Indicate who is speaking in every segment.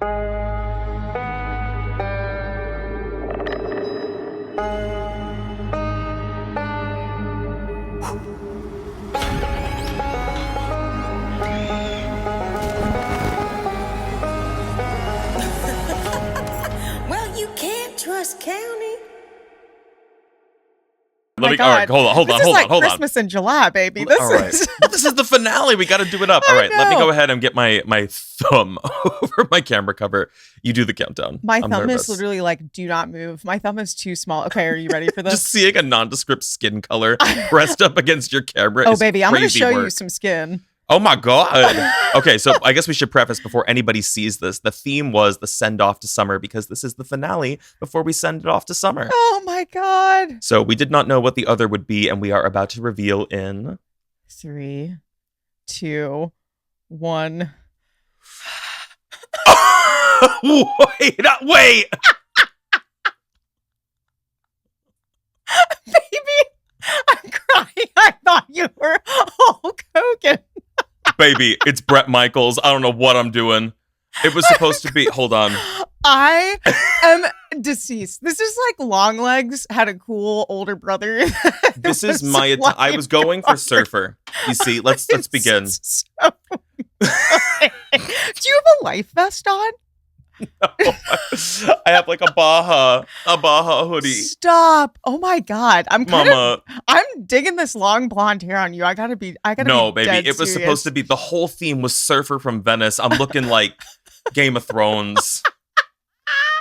Speaker 1: Well, you can't trust county.
Speaker 2: All right, hold on.
Speaker 3: Christmas in July, baby.
Speaker 2: All right. This is the finale. We got to do it up. All right, let me go ahead and get my thumb over my camera cover. You do the countdown.
Speaker 3: My thumb is literally like, do not move. My thumb is too small. Okay, are you ready for this?
Speaker 2: Just seeing a nondescript skin color pressed up against your camera.
Speaker 3: Oh, baby, I'm going to show you some skin.
Speaker 2: Oh my God. Okay, so I guess we should preface before anybody sees this. The theme was the send off to summer because this is the finale before we send it off to summer.
Speaker 3: Oh my God.
Speaker 2: So we did not know what the other would be, and we are about to reveal in
Speaker 3: 3, 2, 1.
Speaker 2: Wait.
Speaker 3: Baby, I'm crying. I thought you were Hulk Hogan.
Speaker 2: Baby, it's Bret Michaels. I don't know what I'm doing. It was supposed to be. Hold on.
Speaker 3: I am deceased. This is like Longlegs had a cool older brother.
Speaker 2: This is my. I was going for Surfer. You see, let's begin.
Speaker 3: So do you have a life vest on?
Speaker 2: No, I have like a Baja hoodie.
Speaker 3: Stop! Oh my God, I'm digging this long blonde hair on you. I gotta be.
Speaker 2: No,
Speaker 3: be
Speaker 2: baby, it was supposed to be. The whole theme was Surfer from Venice. I'm looking like Game of Thrones.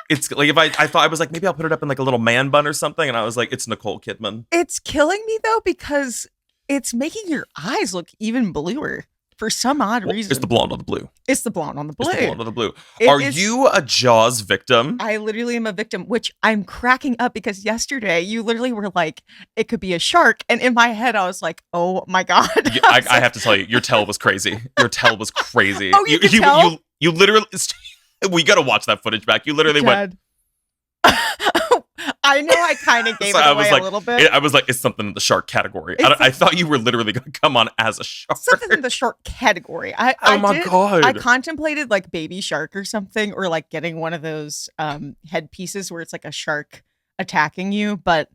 Speaker 2: It's like if I thought I was like maybe I'll put it up in like a little man bun or something, and I was like, it's Nicole Kidman. It's
Speaker 3: killing me though because it's making your eyes look even bluer. For some odd reason.
Speaker 2: It's the blonde on the blue.
Speaker 3: It's the blonde on the blue.
Speaker 2: It's the blonde on the blue. Are you a Jaws victim?
Speaker 3: I literally am a victim, which I'm cracking up because yesterday you literally were like, it could be a shark. And in my head, I was like, oh my God.
Speaker 2: I have to tell you, your tell was crazy. Your tell was crazy.
Speaker 3: Oh,
Speaker 2: you literally, we got to watch that footage back. You literally went.
Speaker 3: I know I kind of gave it away a little bit.
Speaker 2: I was like, it's something in the shark category. I thought you were literally going to come on as a shark.
Speaker 3: Something in the shark category. God. I contemplated like baby shark or something, or like getting one of those headpieces where it's like a shark attacking you. But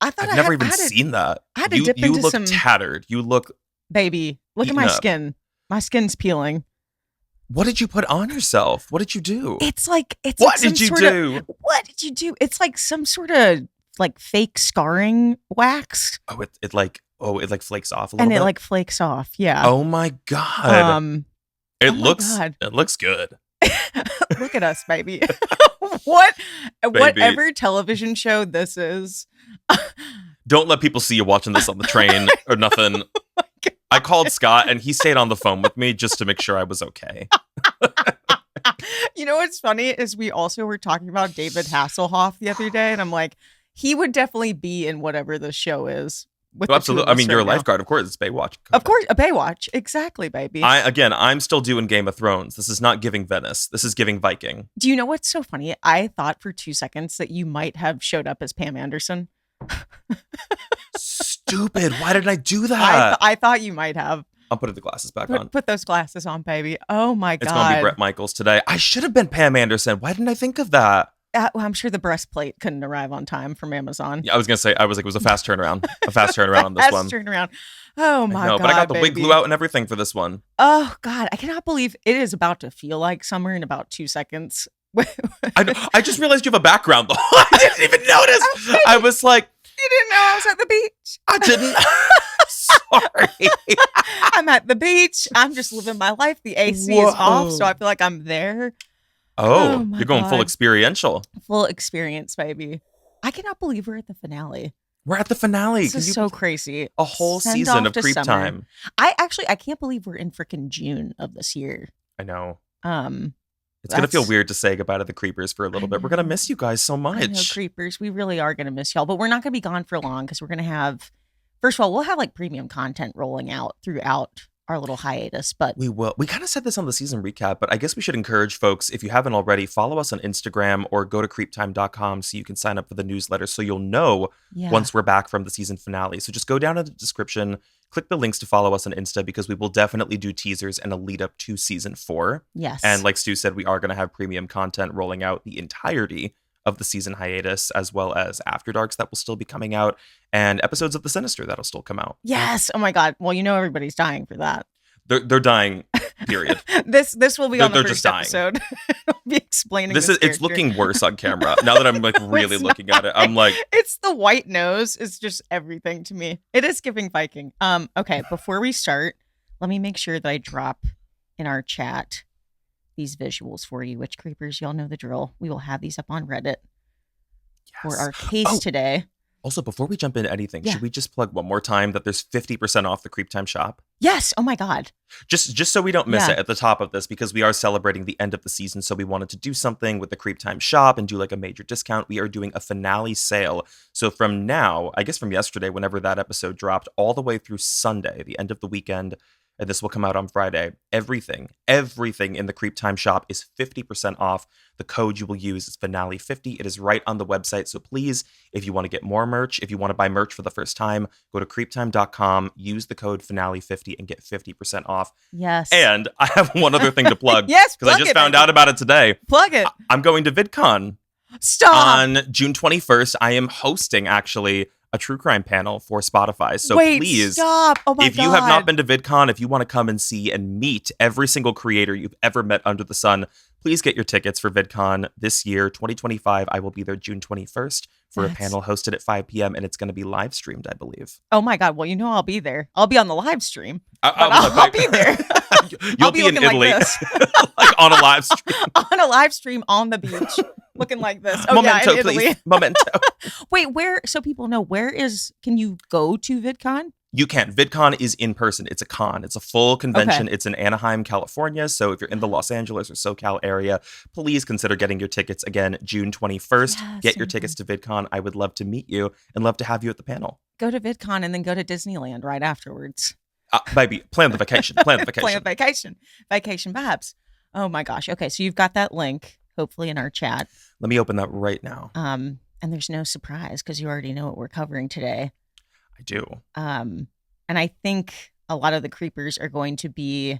Speaker 3: I thought
Speaker 2: I've never even seen that.
Speaker 3: I had to dip into some.
Speaker 2: You look tattered. You look.
Speaker 3: Baby, look at my skin. My skin's peeling.
Speaker 2: What did you put on yourself? What did you do?
Speaker 3: What did you do? It's like some sort of like fake scarring wax.
Speaker 2: Oh, it like flakes off a little bit.
Speaker 3: And it like flakes off. Yeah.
Speaker 2: Oh my God. It looks good.
Speaker 3: Look at us, baby. Whatever television show this is.
Speaker 2: Don't let people see you watching this on the train or nothing. I called Scott and he stayed on the phone with me just to make sure I was okay.
Speaker 3: You know what's funny is we also were talking about David Hasselhoff the other day, and I'm like, he would definitely be in whatever the show is.
Speaker 2: Absolutely. I mean, you're a lifeguard. Of course, it's Baywatch.
Speaker 3: Of course, a Baywatch. Exactly, baby.
Speaker 2: I'm still doing Game of Thrones. This is not giving Venice. This is giving Viking.
Speaker 3: Do you know what's so funny? I thought for 2 seconds that you might have showed up as Pam Anderson.
Speaker 2: Stupid. Why did I do that?
Speaker 3: I thought you might have.
Speaker 2: I'll put the glasses back on.
Speaker 3: Put those glasses on, baby. Oh my God.
Speaker 2: It's going to be Bret Michaels today. I should have been Pam Anderson. Why didn't I think of that?
Speaker 3: Well, I'm sure the breastplate couldn't arrive on time from Amazon.
Speaker 2: Yeah, I was going to say, it was a fast turnaround. A fast turnaround on this one.
Speaker 3: Fast turnaround. Oh my God,
Speaker 2: but I got the wig glue out and everything for this one.
Speaker 3: Oh God, I cannot believe it is about to feel like summer in about 2 seconds.
Speaker 2: I just realized you have a background though. I didn't even notice. I was like,
Speaker 3: you didn't know I was at the beach.
Speaker 2: I didn't. Sorry.
Speaker 3: I'm at the beach. I'm just living my life. The AC is off, so I feel like I'm there.
Speaker 2: Oh you're going full experiential.
Speaker 3: Full experience, baby. I cannot believe we're at the finale.
Speaker 2: We're at the finale.
Speaker 3: This is so crazy.
Speaker 2: A whole season of CreepTime.
Speaker 3: I can't believe we're in freaking June of this year.
Speaker 2: I know. It's going to feel weird to say goodbye to the Creepers for a little bit. We're going to miss you guys so much.
Speaker 3: I know, Creepers. We really are going to miss y'all, but we're not going to be gone for long because we're going to have, first of all, we'll have like premium content rolling out throughout our little hiatus, but
Speaker 2: we will. We kind of said this on the season recap, but I guess we should encourage folks, if you haven't already, follow us on Instagram or go to creeptime.com so you can sign up for the newsletter so you'll know once we're back from the season finale. So just go down to the description, click the links to follow us on Insta because we will definitely do teasers and a lead up to season 4.
Speaker 3: Yes.
Speaker 2: And like Stu said, we are going to have premium content rolling out the entirety of the season hiatus, as well as After Darks that will still be coming out, and episodes of The Sinister that'll still come out.
Speaker 3: Yes. Oh my God. Well, everybody's dying for that.
Speaker 2: They're dying, period.
Speaker 3: This will be on the first episode. I'll be explaining
Speaker 2: it's looking worse on camera. Now that I'm like really looking at it, I'm like,
Speaker 3: it's the white nose. It's just everything to me. It is giving Viking. Okay, before we start, let me make sure that I drop in our chat these visuals for you, Witch Creepers. Y'all know the drill. We will have these up on Reddit for our case today.
Speaker 2: Also, before we jump into anything, should we just plug one more time that there's 50% off the CreepTime shop?
Speaker 3: Yes. Oh my God.
Speaker 2: Just so we don't miss it at the top of this, because we are celebrating the end of the season. So we wanted to do something with the CreepTime shop and do like a major discount. We are doing a finale sale. So from now, I guess from yesterday, whenever that episode dropped, all the way through Sunday, the end of the weekend, and this will come out on Friday, everything in the CreepTime shop is 50% off. The code you will use is Finale50. It is right on the website. So please, if you want to get more merch, if you want to buy merch for the first time, go to creeptime.com, use the code Finale50 and get 50% off.
Speaker 3: Yes.
Speaker 2: And I have one other thing to plug.
Speaker 3: Yes,
Speaker 2: because I just found out about it today.
Speaker 3: Plug it.
Speaker 2: I'm going to VidCon.
Speaker 3: Stop.
Speaker 2: On June 21st, I am hosting actually a true crime panel for Spotify. So please,
Speaker 3: stop. Oh my
Speaker 2: if you have not been to VidCon, if you want to come and see and meet every single creator you've ever met under the sun, please get your tickets for VidCon this year, 2025. I will be there June 21st for a panel hosted at 5 p.m. and it's going to be live streamed, I believe.
Speaker 3: Oh my God. Well, I'll be there. I'll be on the live stream. I'll be there.
Speaker 2: You'll be in Italy like on a live stream.
Speaker 3: On a live stream on the beach. Looking like this. Oh,
Speaker 2: Memento,
Speaker 3: in Italy.
Speaker 2: Please. Memento.
Speaker 3: Wait, so people know, can you go to VidCon?
Speaker 2: You can. VidCon is in person. It's a con. It's a full convention. Okay. It's in Anaheim, California. So if you're in the Los Angeles or SoCal area, please consider getting your tickets. Again, June 21st. Yes, get your tickets to VidCon. I would love to meet you and love to have you at the panel.
Speaker 3: Go to VidCon and then go to Disneyland right afterwards.
Speaker 2: Baby, plan the vacation. Plan the vacation.
Speaker 3: Plan the vacation. Vacation vibes. Oh my gosh. Okay, so you've got that link, hopefully in our chat.
Speaker 2: Let me open that right now.
Speaker 3: And there's no surprise because you already know what we're covering today.
Speaker 2: I do.
Speaker 3: And I think a lot of the creepers are going to be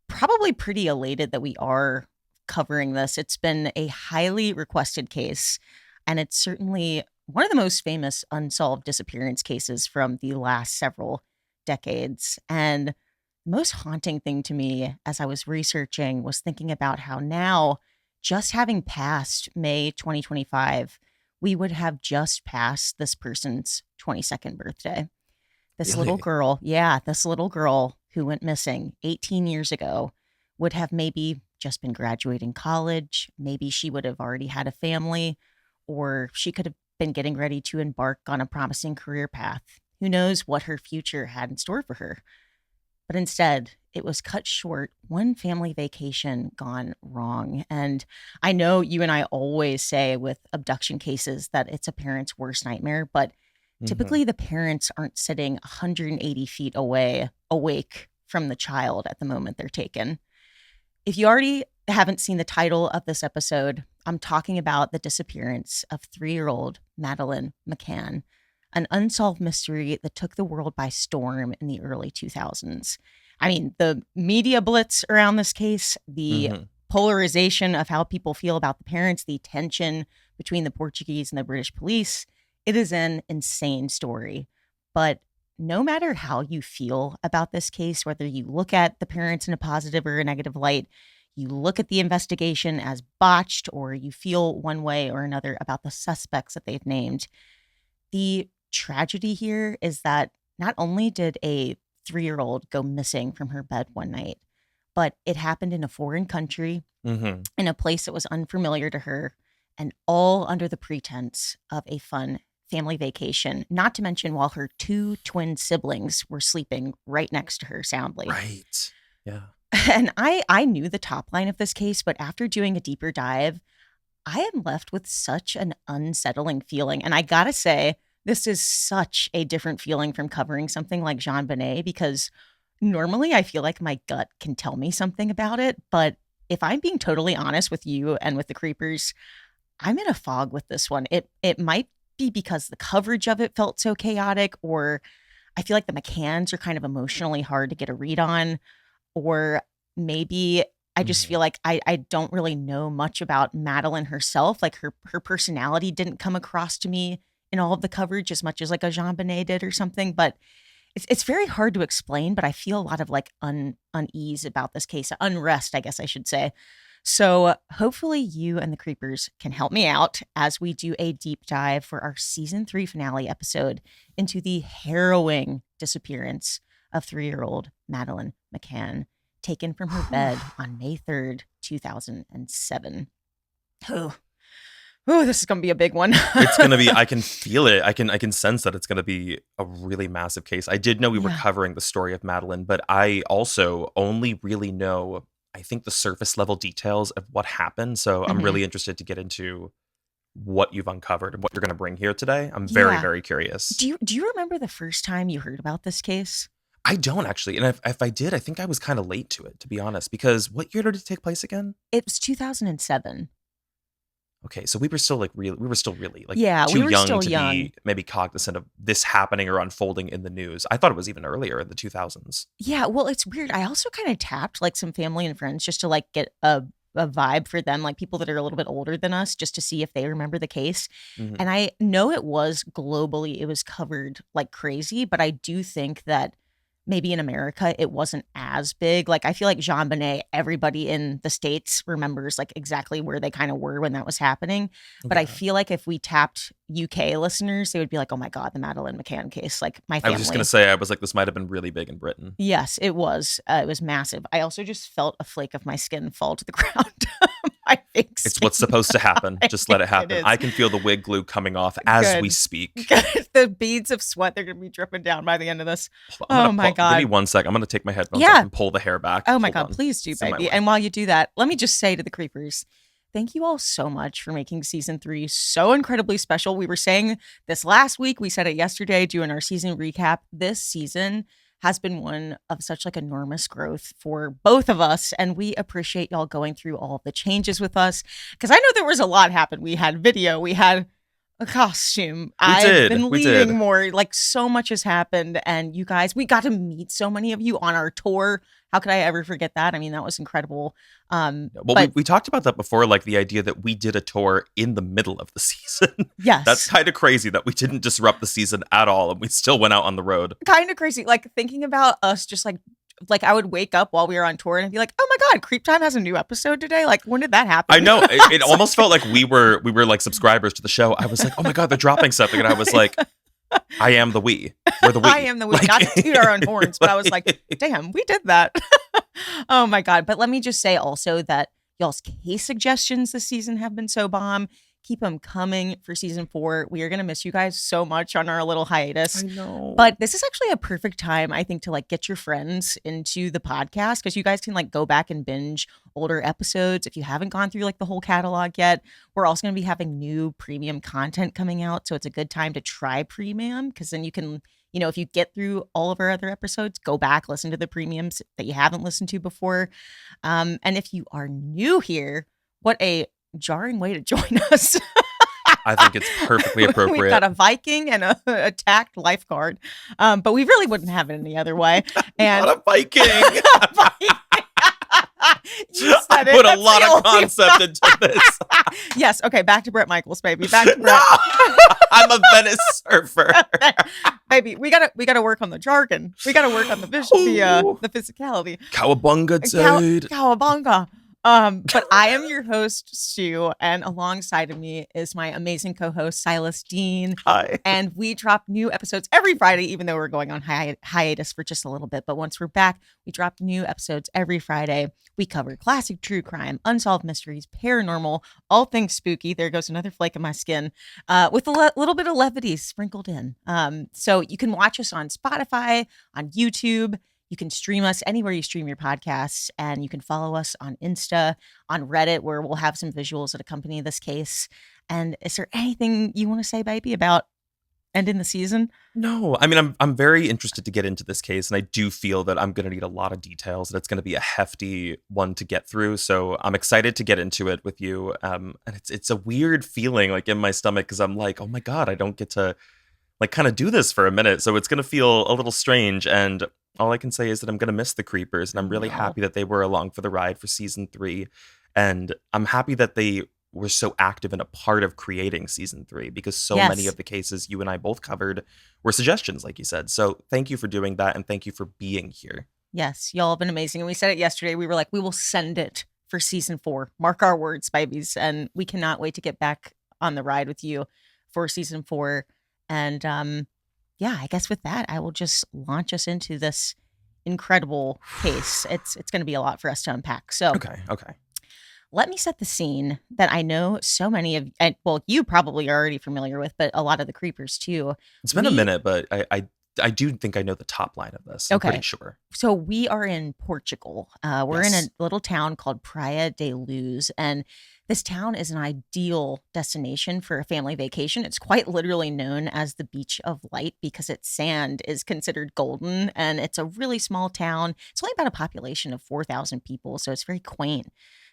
Speaker 3: probably pretty elated that we are covering this. It's been a highly requested case, and it's certainly one of the most famous unsolved disappearance cases from the last several decades. And the most haunting thing to me as I was researching was thinking about how now, just having passed May 2025, we would have just passed this person's 22nd birthday. This little girl who went missing 18 years ago would have maybe just been graduating college. Maybe she would have already had a family, or she could have been getting ready to embark on a promising career path. Who knows what her future had in store for her? But instead, it was cut short, one family vacation gone wrong. And I know you and I always say with abduction cases that it's a parent's worst nightmare, but typically the parents aren't sitting 180 feet away, awake from the child at the moment they're taken. If you already haven't seen the title of this episode, I'm talking about the disappearance of 3-year-old Madeleine McCann, an unsolved mystery that took the world by storm in the early 2000s. I mean, the media blitz around this case, the polarization of how people feel about the parents, the tension between the Portuguese and the British police, it is an insane story. But no matter how you feel about this case, whether you look at the parents in a positive or a negative light, you look at the investigation as botched, or you feel one way or another about the suspects that they've named, the tragedy here is that not only did a 3-year-old go missing from her bed one night, but it happened in a foreign country, in a place that was unfamiliar to her, and all under the pretense of a fun family vacation, not to mention while her 2 twin siblings were sleeping right next to her soundly.
Speaker 2: Right. Yeah.
Speaker 3: And I knew the top line of this case, but after doing a deeper dive, I am left with such an unsettling feeling. And I gotta say, this is such a different feeling from covering something like Jean Bonnet, because normally I feel like my gut can tell me something about it. But if I'm being totally honest with you and with the creepers, I'm in a fog with this one. It might be because the coverage of it felt so chaotic, or I feel like the McCanns are kind of emotionally hard to get a read on, or maybe I just feel like I don't really know much about Madeleine herself. Like her personality didn't come across to me in all of the coverage as much as like a JonBenet did or something. But it's very hard to explain, but I feel a lot of like unease about this case, unrest, I guess I should say. So hopefully you and the Creepers can help me out as we do a deep dive for our season 3 finale episode into the harrowing disappearance of 3-year-old Madeleine McCann, taken from her bed on May 3rd, 2007. Oh, this is going to be a big one.
Speaker 2: It's going to be, I can feel it. I can sense that it's going to be a really massive case. I did know we were covering the story of Madeleine, but I also only really know, I think, the surface level details of what happened. So I'm really interested to get into what you've uncovered and what you're going to bring here today. I'm very, very curious.
Speaker 3: Do you remember the first time you heard about this case?
Speaker 2: I don't actually. And if I did, I think I was kind of late to it, to be honest, because what year did it take place again?
Speaker 3: It was 2007.
Speaker 2: Okay, so we were still really like
Speaker 3: we were
Speaker 2: young
Speaker 3: still
Speaker 2: to
Speaker 3: young.
Speaker 2: be maybe cognizant of this happening or unfolding in the news. I thought it was even earlier in the 2000s.
Speaker 3: Yeah, well, it's weird. I also kind of tapped like some family and friends just to like get a vibe for them, like people that are a little bit older than us, just to see if they remember the case. And I know it was globally, it was covered like crazy, but I do think that maybe in America, it wasn't as big. Like, I feel like JonBenet, everybody in the States remembers like exactly where they kind of were when that was happening. But I feel like if we tapped UK listeners, they would be like, oh my God, the Madeleine McCann case. Like my family.
Speaker 2: I was just going to say, I was like, this might have been really big in Britain.
Speaker 3: Yes, it was. It was massive. I also just felt a flake of my skin fall to the ground. I think
Speaker 2: it's what's supposed to happen. Just let it happen. I can feel the wig glue coming off as we speak.
Speaker 3: The beads of sweat, they're going to be dripping down by the end of this. Oh my God.
Speaker 2: Give me 1 sec. I'm going to take my headphones off and pull the hair back.
Speaker 3: Oh my God, please do, baby. And while you do that, let me just say to the Creepers, thank you all so much for making season 3 so incredibly special. We were saying this last week. We said it yesterday doing our season recap. This season has been one of such like enormous growth for both of us. And we appreciate y'all going through all of the changes with us. Because I know there was a lot happen. We had video, we had a costume. I've been leading more. Like so much has happened. And you guys, we got to meet so many of you on our tour. How could I ever forget that? I mean, that was incredible.
Speaker 2: We talked about that before, like the idea that we did a tour in the middle of the season.
Speaker 3: Yes.
Speaker 2: That's kind of crazy that we didn't disrupt the season at all and we still went out on the road.
Speaker 3: Kind of crazy. Like thinking about us just like I would wake up while we were on tour and I'd be like, oh my God, CreepTime has a new episode today. Like, when did that happen?
Speaker 2: I know. It almost felt like we were like subscribers to the show. I was like, oh my God, they're dropping something. And I was like, I am the we. We're the we.
Speaker 3: I am the we. Not to toot our own horns, but I was like, damn, we did that. Oh my God. But let me just say also that y'all's case suggestions this season have been so bomb. Keep them coming for season 4. We are going to miss you guys so much on our little hiatus.
Speaker 2: I know.
Speaker 3: But this is actually a perfect time, I think, to like get your friends into the podcast because you guys can like go back and binge older episodes if you haven't gone through like the whole catalog yet. We're also going to be having new premium content coming out. So it's a good time to try premium because then you can, you know, if you get through all of our other episodes, go back, listen to the premiums that you haven't listened to before. And if you are new here, what a jarring way to join us.
Speaker 2: I think it's perfectly appropriate.
Speaker 3: We've got a Viking and a attacked lifeguard, but we really wouldn't have it any other way. And
Speaker 2: not a Viking.
Speaker 3: I
Speaker 2: put a lot of concept into this.
Speaker 3: Yes. Okay. Back to Bret Michaels, baby. Back to Bret.
Speaker 2: I'm a Venice surfer.
Speaker 3: Baby, we gotta work on the jargon. We gotta work on the the physicality.
Speaker 2: Cowabunga, dude.
Speaker 3: Cowabunga. But I am your host, Stu, and alongside of me is my amazing co-host, Silas Dean.
Speaker 2: Hi.
Speaker 3: And we drop new episodes every Friday, even though we're going on hiatus for just a little bit. But once we're back, we drop new episodes every Friday. We cover classic true crime, unsolved mysteries, paranormal, all things spooky. There goes another flake of my skin, with a little bit of levity sprinkled in. So you can watch us on Spotify, on YouTube. You can stream us anywhere you stream your podcasts, and you can follow us on Insta, on Reddit, where we'll have some visuals that accompany this case. And is there anything you want to say, baby, about ending the season?
Speaker 2: No, I mean, I'm very interested to get into this case, and I do feel that I'm going to need a lot of details, and it's going to be a hefty one to get through. So I'm excited to get into it with you. And it's a weird feeling like in my stomach because I'm like, oh my God, I don't get to like kind of do this for a minute. So it's going to feel a little strange. And all I can say is that I'm going to miss the Creepers. And I'm really happy that they were along for the ride for season 3. And I'm happy that they were so active and a part of creating season 3, because so many of the cases you and I both covered were suggestions, like you said. So thank you for doing that. And thank you for being here.
Speaker 3: Yes, y'all have been amazing. And we said it yesterday. We were like, we will send it for season 4. Mark our words, babies. And we cannot wait to get back on the ride with you for season 4. And yeah, I guess with that, I will just launch us into this incredible case. It's going to be a lot for us to unpack. So
Speaker 2: Okay.
Speaker 3: let me set the scene that I know so many of, and well, you probably are already familiar with, but a lot of the creepers too.
Speaker 2: It's been a minute, but I do think I know the top line of this. I'm pretty sure.
Speaker 3: So we are in Portugal. We're in a little town called Praia de Luz, and this town is an ideal destination for a family vacation. It's quite literally known as the Beach of Light because its sand is considered golden, and it's a really small town. It's only about a population of 4,000 people, so it's very quaint.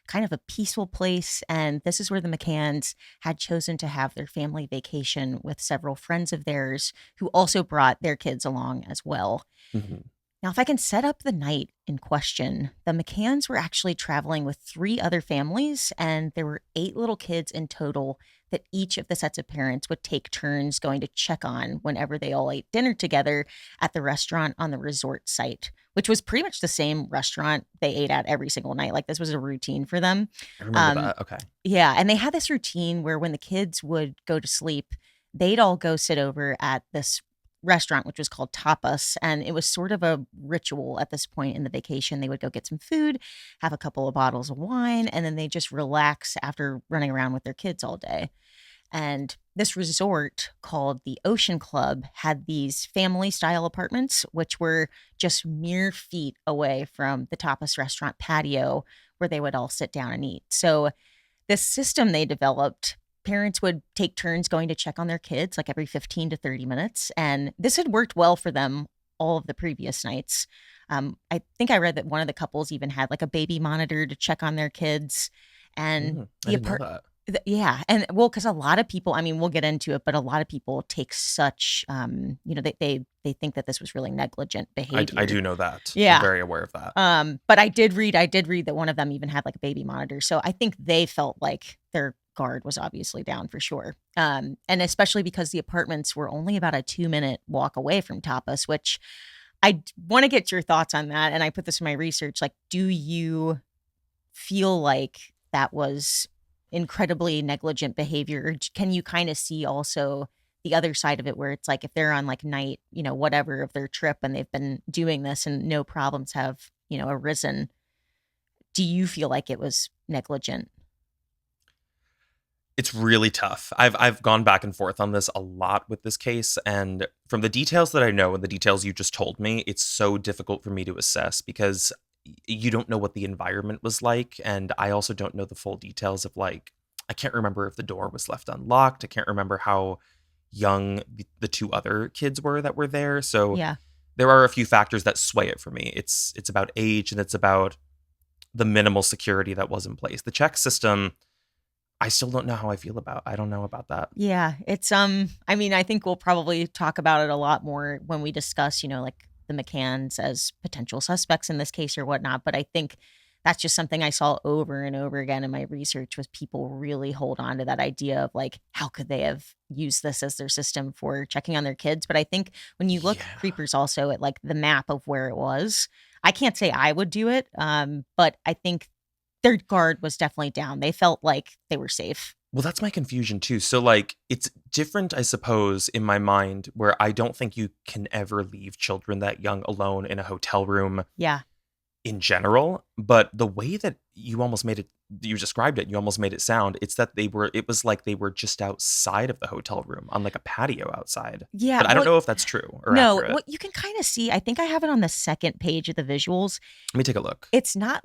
Speaker 3: Kind of a peaceful place, and this is where the McCanns had chosen to have their family vacation with several friends of theirs who also brought their kids along as well.
Speaker 2: Mm-hmm.
Speaker 3: Now, if I can set up the night in question, the McCanns were actually traveling with 3 other families, and there were 8 little kids in total that each of the sets of parents would take turns going to check on whenever they all ate dinner together at the restaurant on the resort site, which was pretty much the same restaurant they ate at every single night. Like, this was a routine for them.
Speaker 2: I remember that. Okay.
Speaker 3: Yeah, and they had this routine where when the kids would go to sleep, they'd all go sit over at this restaurant, which was called Tapas. And it was sort of a ritual at this point in the vacation. They would go get some food, have a couple of bottles of wine, and then they just relax after running around with their kids all day. And this resort called the Ocean Club had these family style apartments, which were just mere feet away from the Tapas restaurant patio where they would all sit down and eat. So this system they developed, parents would take turns going to check on their kids like every 15 to 30 minutes. And this had worked well for them all of the previous nights. I think I read that one of the couples even had like a baby monitor to check on their kids. And
Speaker 2: I didn't know that.
Speaker 3: Yeah. And well, because a lot of people, I mean, we'll get into it, but a lot of people take such, they think that this was really negligent behavior.
Speaker 2: I do know that.
Speaker 3: Yeah.
Speaker 2: I'm very aware of that.
Speaker 3: But I did read that one of them even had like a baby monitor. So I think they felt like their guard was obviously down for sure. And especially because the apartments were only about a 2-minute walk away from Tapas, which I want to get your thoughts on that. And I put this in my research. Like, do you feel like that was incredibly negligent behavior? Or can you kind of see also the other side of it where it's like if they're on like night, whatever of their trip and they've been doing this and no problems have, arisen, do you feel like it was negligent?
Speaker 2: It's really tough. I've gone back and forth on this a lot with this case, and from the details that I know and the details you just told me, it's so difficult for me to assess because you don't know what the environment was like, and I also don't know the full details of like, I can't remember if the door was left unlocked. I can't remember how young the 2 other kids were that were there. So
Speaker 3: yeah,
Speaker 2: there are a few factors that sway it for me. It's about age, and it's about the minimal security that was in place. The check system, I still don't know how I feel about. I don't know about that.
Speaker 3: Yeah, it's I mean, I think we'll probably talk about it a lot more when we discuss, like the McCanns as potential suspects in this case or whatnot. But I think that's just something I saw over and over again in my research was people really hold on to that idea of like, how could they have used this as their system for checking on their kids? But I think when you look Creepers also at like the map of where it was, I can't say I would do it. But I think their guard was definitely down. They felt like they were safe.
Speaker 2: Well, that's my confusion too. So like, it's different, I suppose, in my mind, where I don't think you can ever leave children that young alone in a hotel room.
Speaker 3: Yeah.
Speaker 2: In general, but the way that you almost made it, you described it, you almost made it sound, it was like they were just outside of the hotel room on like a patio outside.
Speaker 3: Yeah.
Speaker 2: But I don't know if that's true or
Speaker 3: no,
Speaker 2: accurate.
Speaker 3: What you can kind of see, I think I have it on the second page of the visuals.
Speaker 2: Let me take a look.
Speaker 3: It's not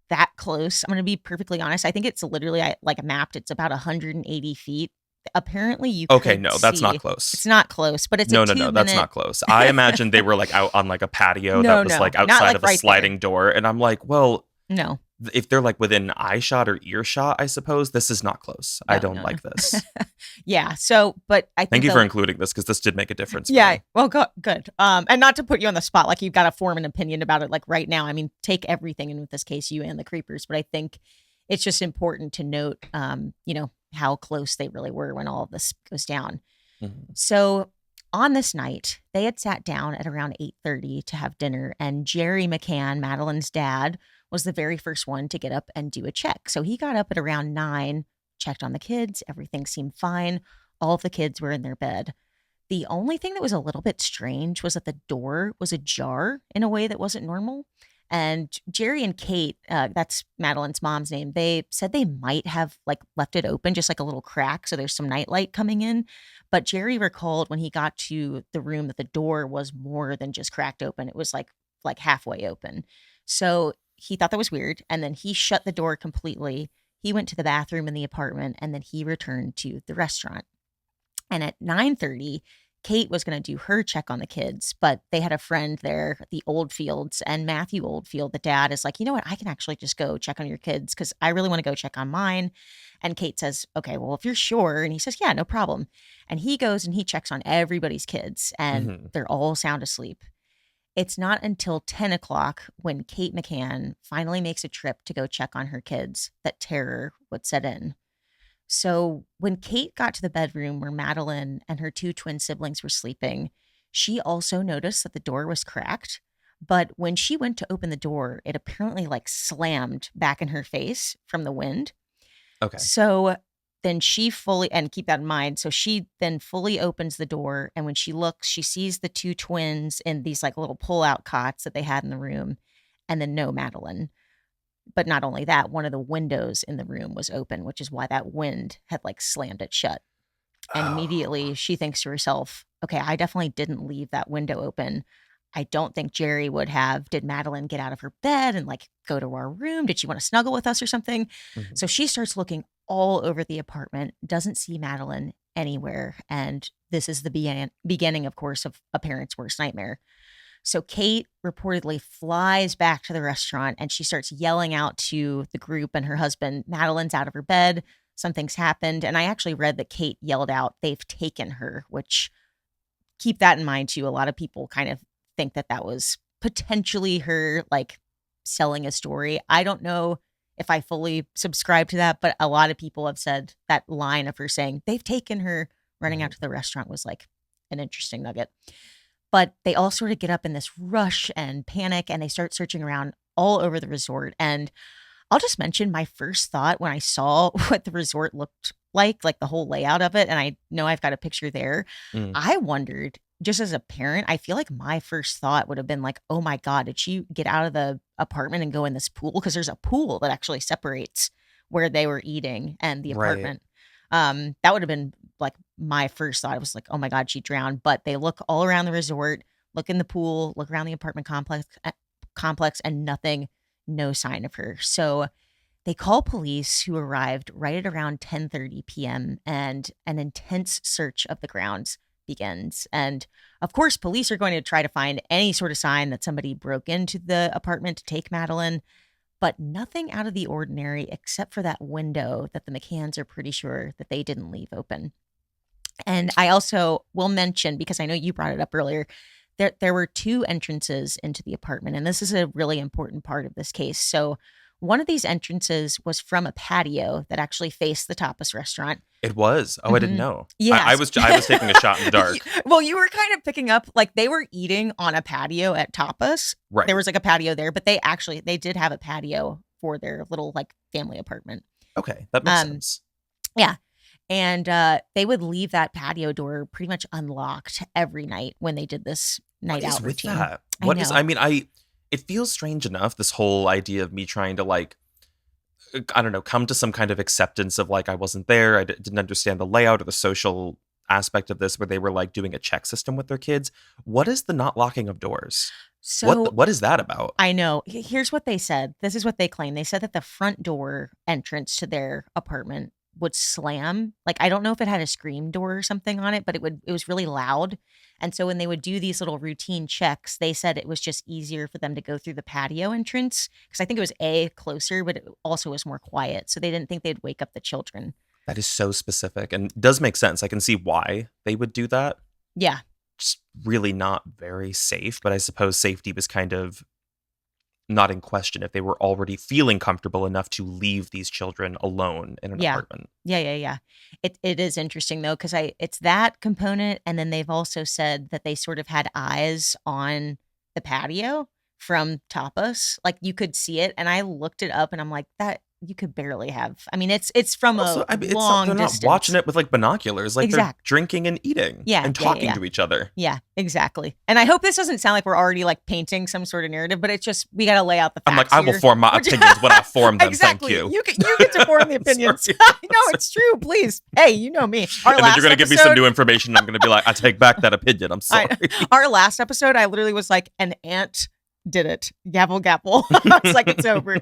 Speaker 3: that close. I'm going to be perfectly honest. I think it's literally like mapped. It's about 180 feet. Apparently you
Speaker 2: Okay,
Speaker 3: could
Speaker 2: no, that's
Speaker 3: see.
Speaker 2: Not close.
Speaker 3: It's not close, but it's
Speaker 2: no,
Speaker 3: a 2
Speaker 2: no,
Speaker 3: minute.
Speaker 2: That's not close. I imagined they were like out on like a patio that was like outside
Speaker 3: like
Speaker 2: of a
Speaker 3: right
Speaker 2: sliding door, and I'm like, well,
Speaker 3: no,
Speaker 2: if they're like within eyeshot or earshot, I suppose this is not close. I don't like this.
Speaker 3: Yeah. So, but I think
Speaker 2: Thank you for including this because this did make a difference. for
Speaker 3: yeah.
Speaker 2: me.
Speaker 3: Well, good. And not to put you on the spot, like you've got to form an opinion about it, like right now. I mean, take everything in with this case, you and the creepers, but I think it's just important to note, how close they really were when all of this goes down.
Speaker 2: Mhm.
Speaker 3: So on this night, they had sat down at around 8:30 to have dinner, and Jerry McCann, Madeleine's dad, was the very first one to get up and do a check. So he got up at around 9, checked on the kids. Everything seemed fine. All of the kids were in their bed. The only thing that was a little bit strange was that the door was ajar in a way that wasn't normal. And Jerry and Kate, that's Madeleine's mom's name, they said they might have like left it open, just like a little crack. So there's some nightlight coming in. But Jerry recalled when he got to the room that the door was more than just cracked open. It was like halfway open. So he thought that was weird. And then he shut the door completely. He went to the bathroom in the apartment and then he returned to the restaurant. And at 9:30, Kate was going to do her check on the kids, but they had a friend there, the Oldfields, and Matthew Oldfield, the dad, is like, you know what? I can actually just go check on your kids because I really want to go check on mine. And Kate says, okay, well, if you're sure. And he says, yeah, no problem. And he goes and he checks on everybody's kids and
Speaker 2: Mhm.
Speaker 3: they're all sound asleep. It's not until 10 o'clock when Kate McCann finally makes a trip to go check on her kids that terror would set in. So when Kate got to the bedroom where Madeleine and her 2 twin siblings were sleeping, she also noticed that the door was cracked. But when she went to open the door, it apparently like slammed back in her face from the wind.
Speaker 2: Okay.
Speaker 3: So then she fully, and keep that in mind, so she then fully opens the door. And when she looks, she sees the 2 twins in these like little pull-out cots that they had in the room, and then no Madeleine. But not only that, one of the windows in the room was open, which is why that wind had like slammed it shut. And immediately she thinks to herself, okay, I definitely didn't leave that window open. I don't think Jerry would have. Did Madeleine get out of her bed and like go to our room? Did she want to snuggle with us or something?
Speaker 2: Mhm.
Speaker 3: So she starts looking all over the apartment, doesn't see Madeleine anywhere. And this is the beginning, of course, of a parent's worst nightmare. So Kate reportedly flies back to the restaurant and she starts yelling out to the group and her husband, Madeleine's out of her bed. Something's happened. And I actually read that Kate yelled out, they've taken her, which keep that in mind too. A lot of people kind of think that that was potentially her like selling a story. I don't know if I fully subscribe to that, but a lot of people have said that line of her saying they've taken her running out to the restaurant was like an interesting nugget. But they all sort of get up in this rush and panic and they start searching around all over the resort. And I'll just mention my first thought when I saw what the resort looked like the whole layout of it. And I know I've got a picture there.
Speaker 2: Mm.
Speaker 3: I wondered, just as a parent, I feel like my first thought would have been like, oh my God, did she get out of the apartment and go in this pool? Because there's a pool that actually separates where they were eating and the
Speaker 2: Right.
Speaker 3: apartment. That would have been like my first thought. It was like, oh my God, she drowned. But they look all around the resort, look in the pool, look around the apartment complex, and nothing, no sign of her. So they call police, who arrived right at around 10:30 p.m. and an intense search of the grounds begins. And of course, police are going to try to find any sort of sign that somebody broke into the apartment to take Madeleine, but nothing out of the ordinary except for that window that the McCanns are pretty sure that they didn't leave open. And I also will mention, because I know you brought it up earlier, there were 2 entrances into the apartment, and this is a really important part of this case. So one of these entrances was from a patio that actually faced the tapas restaurant.
Speaker 2: It was. Oh, I didn't
Speaker 3: Mhm.
Speaker 2: know.
Speaker 3: Yes.
Speaker 2: I was taking a shot in the dark.
Speaker 3: Well, you were kind of picking up, like they were eating on a patio at tapas.
Speaker 2: Right.
Speaker 3: There was like a patio there, but they did have a patio for their little like family apartment.
Speaker 2: Okay, that makes
Speaker 3: Um,
Speaker 2: sense.
Speaker 3: Yeah. And they would leave that patio door pretty much unlocked every night when they did this night
Speaker 2: What is
Speaker 3: out
Speaker 2: with
Speaker 3: routine.
Speaker 2: that?
Speaker 3: I
Speaker 2: What is?
Speaker 3: know.
Speaker 2: I mean, it feels strange enough, this whole idea of me trying to like, I don't know, come to some kind of acceptance of like I wasn't there. I didn't understand the layout or the social aspect of this, where they were like doing a check system with their kids. What is the not locking of doors?
Speaker 3: So
Speaker 2: What is that about?
Speaker 3: I know. Here's what they said. This is what they claim. They said that the front door entrance to their apartment would slam. Like, I don't know if it had a screen door or something on it, but it was really loud. And so when they would do these little routine checks, they said it was just easier for them to go through the patio entrance because I think it was closer, but it also was more quiet. So they didn't think they'd wake up the children.
Speaker 2: That is so specific and does make sense. I can see why they would do that.
Speaker 3: Yeah.
Speaker 2: Just really not very safe, but I suppose safety was kind of not in question if they were already feeling comfortable enough to leave these children alone in an apartment.
Speaker 3: Yeah. It is interesting though, because it's that component, and then they've also said that they sort of had eyes on the patio from Tapas. Like, you could see it, and I looked it up, and I'm like, that you could barely have. I mean, it's from
Speaker 2: Also,
Speaker 3: a
Speaker 2: it's
Speaker 3: long
Speaker 2: they're
Speaker 3: distance.
Speaker 2: not watching it with like binoculars, like they're drinking and eating and talking to each other.
Speaker 3: Yeah, exactly. And I hope this doesn't sound like we're already like painting some sort of narrative, but it's just, we got to lay out the facts.
Speaker 2: I'm like, I will form my opinions when I form them.
Speaker 3: Exactly.
Speaker 2: Thank you.
Speaker 3: You get to form the opinions. No, it's true. Please. Hey, you know me.
Speaker 2: And then you're going to give me some new information. I'm going to be like, I take back that opinion. I'm sorry.
Speaker 3: Our last episode, I literally was like, an ant did it. Gabble, gabble. It's like, it's over.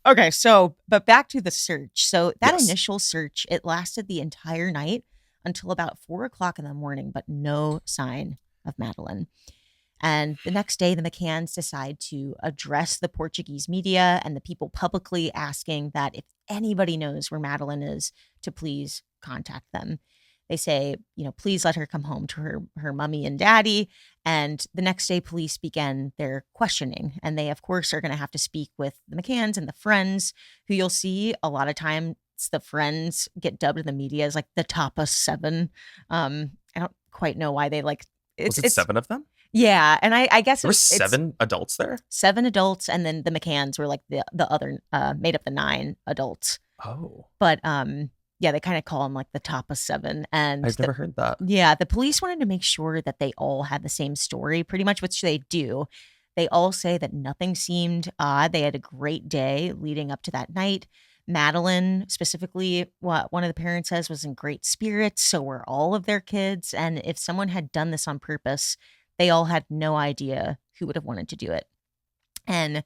Speaker 3: Okay, so, but back to the search. So that initial search, it lasted the entire night until about 4:00 in the morning, but no sign of Madeleine. And the next day, the McCanns decide to address the Portuguese media and the people publicly, asking that if anybody knows where Madeleine is, to please contact them. They say, please let her come home to her mommy and daddy. And the next day, police begin their questioning. And they, of course, are going to have to speak with the McCanns and the friends, who you'll see a lot of times the friends get dubbed in the media as like the Tapas 7. I don't quite know why they like
Speaker 2: it's 7 of them?
Speaker 3: Yeah. And I guess
Speaker 2: there were 7 adults there?
Speaker 3: 7 adults. And then the McCanns were like the other, made up the 9 adults.
Speaker 2: Oh.
Speaker 3: But, yeah, they kind of call them like the Tapas 7. And
Speaker 2: I've never heard that.
Speaker 3: Yeah, the police wanted to make sure that they all had the same story, pretty much, which they do. They all say that nothing seemed odd. They had a great day leading up to that night. Madeleine, specifically, what one of the parents says, was in great spirits. So were all of their kids. And if someone had done this on purpose, they all had no idea who would have wanted to do it. And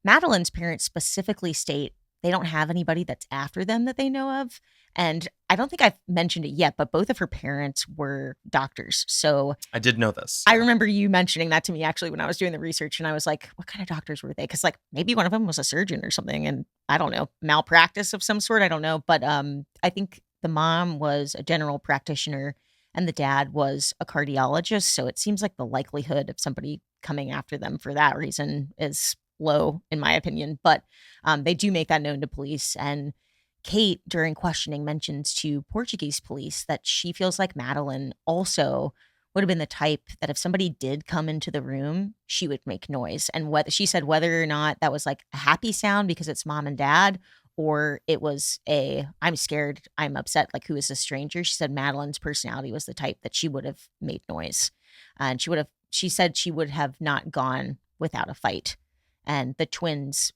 Speaker 3: Madeleine's parents specifically state they don't have anybody that's after them that they know of. And I don't think I've mentioned it yet, but both of her parents were doctors. So
Speaker 2: I did know this.
Speaker 3: I remember you mentioning that to me actually when I was doing the research, and I was like, what kind of doctors were they? Because like maybe one of them was a surgeon or something, and I don't know, malpractice of some sort. I don't know. But I think the mom was a general practitioner and the dad was a cardiologist. So it seems like the likelihood of somebody coming after them for that reason is low, in my opinion. But they do make that known to police. And Kate, during questioning, mentions to Portuguese police that she feels like Madeleine also would have been the type that if somebody did come into the room, she would make noise. And what she said, whether or not that was like a happy sound because it's mom and dad, or it was I'm scared, I'm upset, like who is this stranger? She said Madeleine's personality was the type that she would have made noise. And she said she would have not gone without a fight. And the twins,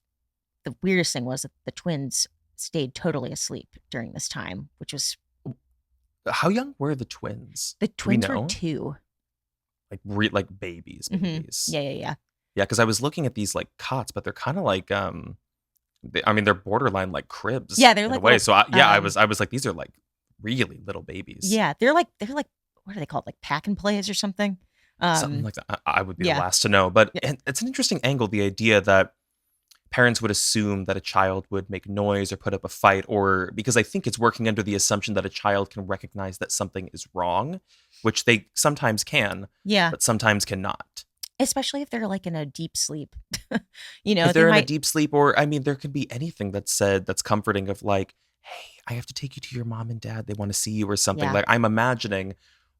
Speaker 3: the weirdest thing was that the twins stayed totally asleep during this time, which was...
Speaker 2: How young were the twins?
Speaker 3: The twins were 2.
Speaker 2: Like babies.
Speaker 3: Mm-hmm. Yeah.
Speaker 2: Yeah, because I was looking at these like cots, but they're kind of like they're borderline like cribs.
Speaker 3: Yeah, they're like
Speaker 2: in a way. So I was like, these are like really little babies.
Speaker 3: Yeah, they're like what are they called? Like pack and plays or something.
Speaker 2: Something like that. I would be the last to know, but it's an interesting angle. The idea that parents would assume that a child would make noise or put up a fight, or because I think it's working under the assumption that a child can recognize that something is wrong, which they sometimes can, but sometimes cannot.
Speaker 3: Especially if they're like in a deep sleep.
Speaker 2: If they're in a deep sleep, or I mean, there could be anything that's said that's comforting of like, hey, I have to take you to your mom and dad. They want to see you or something. Like I'm imagining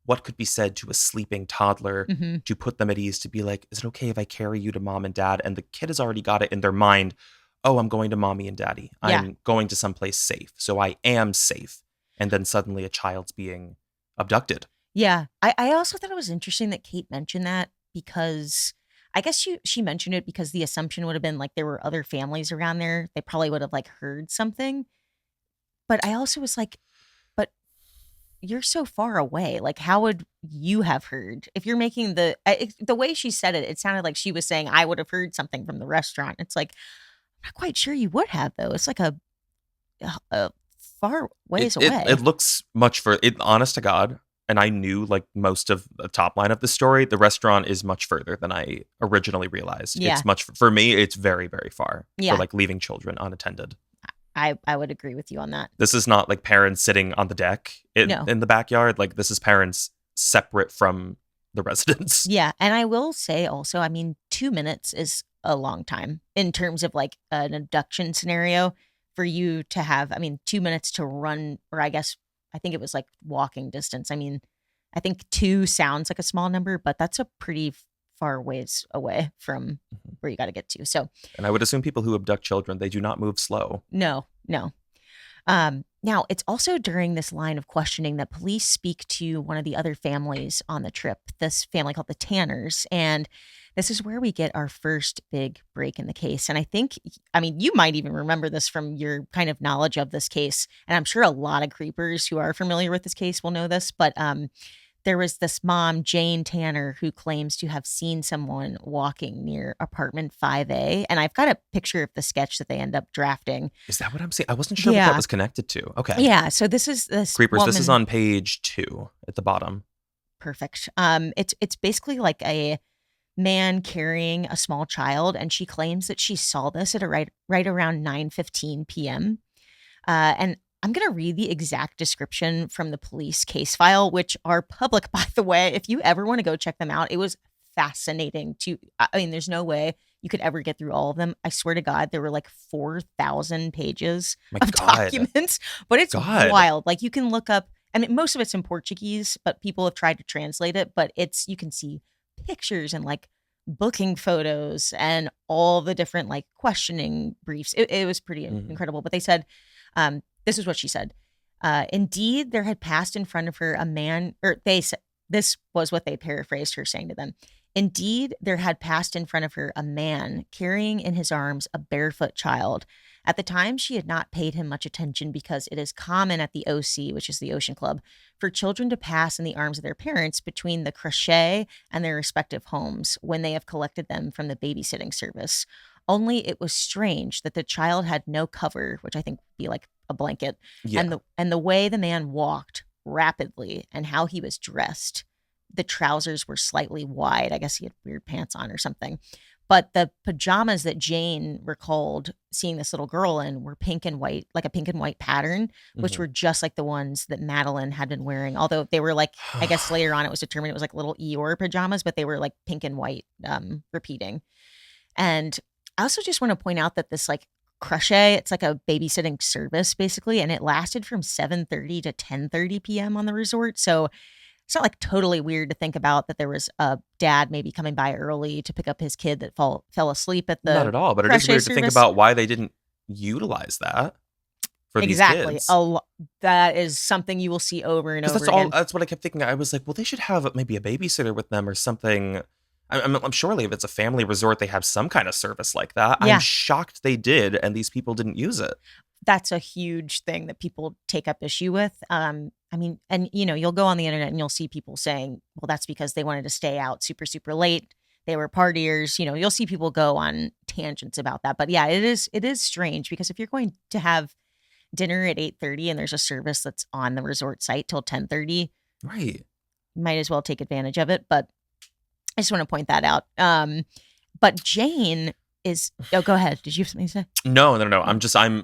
Speaker 2: what could be said to a sleeping toddler to put them at ease, to be like, is it okay if I carry you to mom and dad? And the kid has already got it in their mind. Oh, I'm going to mommy and daddy. I'm going to someplace safe. So I am safe. And then suddenly a child's being abducted.
Speaker 3: Yeah. I also thought it was interesting that Kate mentioned that, because I guess she mentioned it because the assumption would have been like there were other families around there. They probably would have like heard something. But I also was like, you're so far away. Like, how would you have heard if you're making the way she said it? It sounded like she was saying, I would have heard something from the restaurant. It's like, I'm not quite sure you would have, though. It's like a far ways away.
Speaker 2: It looks much further. Honest to God, and I knew like most of the top line of the story, the restaurant is much further than I originally realized.
Speaker 3: Yeah.
Speaker 2: It's much, for me, it's very, very far
Speaker 3: Yeah.
Speaker 2: for like leaving children unattended.
Speaker 3: I would agree with you on that.
Speaker 2: This is not like parents sitting on the deck in the backyard. Like this is parents separate from the residents.
Speaker 3: Yeah. And I will say also, I mean, 2 minutes is a long time in terms of like an abduction scenario for you to have, 2 minutes to run, or I think it was like walking distance. I mean, I think 2 sounds like a small number, but that's a pretty far ways away from where you got to get to. So,
Speaker 2: and I would assume people who abduct children, they do not move slow.
Speaker 3: No. Now, it's also during this line of questioning that police speak to one of the other families on the trip, this family called the Tanners. And this is where we get our first big break in the case. And I think, you might even remember this from your kind of knowledge of this case. And I'm sure a lot of creepers who are familiar with this case will know this. But there was this mom, Jane Tanner, who claims to have seen someone walking near apartment 5A. And I've got a picture of the sketch that they end up drafting.
Speaker 2: Is that what I'm saying? I wasn't sure what that was connected to. Okay.
Speaker 3: Yeah. So this is this
Speaker 2: Creepers.
Speaker 3: woman.
Speaker 2: This is on page 2 at the bottom.
Speaker 3: Perfect. It's basically like a man carrying a small child, and she claims that she saw this at right around 9:15 p.m. And I'm going to read the exact description from the police case file, which are public, by the way. If you ever want to go check them out, it was fascinating there's no way you could ever get through all of them. I swear to God, there were like 4,000 pages of documents, but it's wild. Like you can look up, most of it's in Portuguese, but people have tried to translate it, but you can see pictures and like booking photos and all the different like questioning briefs. It was pretty incredible, but they said, this is what she said. Indeed, there had passed in front of her a man, or they said, this was what they paraphrased her saying to them. Indeed, there had passed in front of her a man carrying in his arms a barefoot child. At the time, she had not paid him much attention because it is common at the OC, which is the Ocean Club, for children to pass in the arms of their parents between the crèche and their respective homes when they have collected them from the babysitting service. Only it was strange that the child had no cover, which I think would be like a blanket, and the way the man walked rapidly and how he was dressed. The trousers were slightly wide. I guess he had weird pants on or something. But the pajamas that Jane recalled seeing this little girl in were pink and white, like a pink and white pattern, which were just like the ones that Madeleine had been wearing. Although they were like, I guess later on it was determined it was like little Eeyore pajamas, but they were like pink and white, repeating. And I also just want to point out that this like crèche, it's like a babysitting service basically, and it lasted from 7:30 to 10:30 p.m. on the resort. So it's not like totally weird to think about that there was a dad maybe coming by early to pick up his kid that fell asleep at the
Speaker 2: Not at all, but it is weird to think about why they didn't utilize that for these kids.
Speaker 3: That is something you will see over and over again.
Speaker 2: That's what I kept thinking. I was like, well, they should have maybe a babysitter with them or something. I'm surely if it's a family resort, they have some kind of service like that. Yeah. I'm shocked they did, and these people didn't use it.
Speaker 3: That's a huge thing that people take up issue with. And you'll go on the internet and you'll see people saying, well, that's because they wanted to stay out super, super late. They were partiers. You'll see people go on tangents about that. But yeah, it is strange because if you're going to have dinner at 8:30 and there's a service that's on the resort site till 10:30,
Speaker 2: right,
Speaker 3: might as well take advantage of it. But I just want to point that out. But Jane is. Oh, go ahead. Did you have something to say?
Speaker 2: No. I'm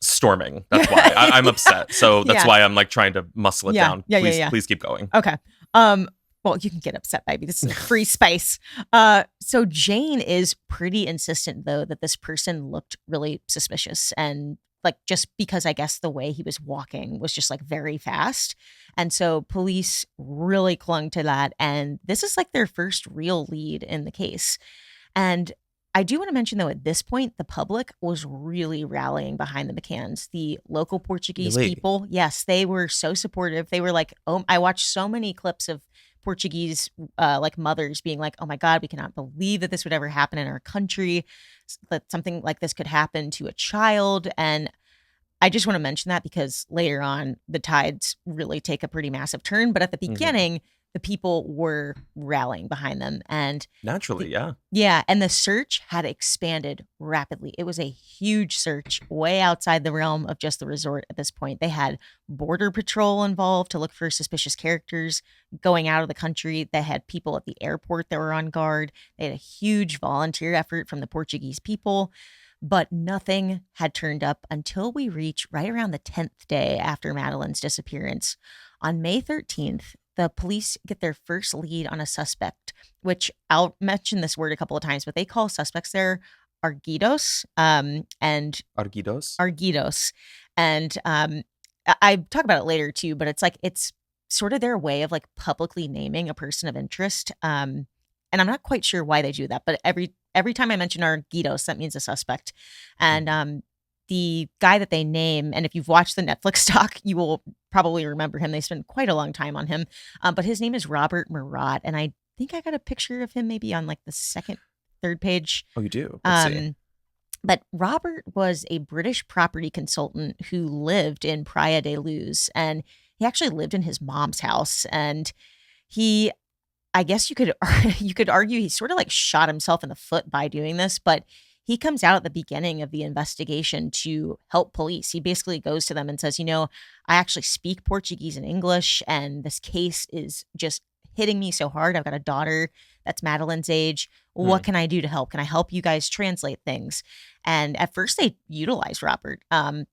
Speaker 2: storming. That's why I'm upset. So that's why I'm like trying to muscle it down. Please keep going.
Speaker 3: Okay. Well, you can get upset, baby. This is a free space. So Jane is pretty insistent, though, that this person looked really suspicious. And like, just because I guess the way he was walking was just like very fast. And so police really clung to that. And this is like their first real lead in the case. And I do want to mention, though, at this point, the public was really rallying behind the McCanns. The local Portuguese people, yes, they were so supportive. They were like, oh, I watched so many clips of Portuguese like mothers being like, oh my God, we cannot believe that this would ever happen in our country, that something like this could happen to a child. And I just want to mention that because later on, the tides really take a pretty massive turn. But at the beginning, the people were rallying behind them. And
Speaker 2: Naturally, yeah.
Speaker 3: yeah, and the search had expanded rapidly. It was a huge search way outside the realm of just the resort at this point. They had border patrol involved to look for suspicious characters going out of the country. They had people at the airport that were on guard. They had a huge volunteer effort from the Portuguese people, but nothing had turned up until we reach right around the 10th day after Madeleine's disappearance. On May 13th, the police get their first lead on a suspect, which I'll mention this word a couple of times, but they call suspects there arguidos, and
Speaker 2: Arguidos.
Speaker 3: arguidos. And I talk about it later too, but it's sort of their way of like publicly naming a person of interest. And I'm not quite sure why they do that, but every time I mention arguidos, that means a suspect. And the guy that they name, and if you've watched the Netflix doc, you will probably remember him. They spent quite a long time on him. But his name is Robert Murat. And I think I got a picture of him maybe on like the third page.
Speaker 2: Oh, you do? Let's see.
Speaker 3: But Robert was a British property consultant who lived in Praia de Luz. And he actually lived in his mom's house. And I guess you could argue he sort of like shot himself in the foot by doing this, but he comes out at the beginning of the investigation to help police. He basically goes to them and says, I actually speak Portuguese and English, and this case is just hitting me so hard. I've got a daughter that's Madeleine's age. What can I do to help? Can I help you guys translate things? And at first they utilized Robert.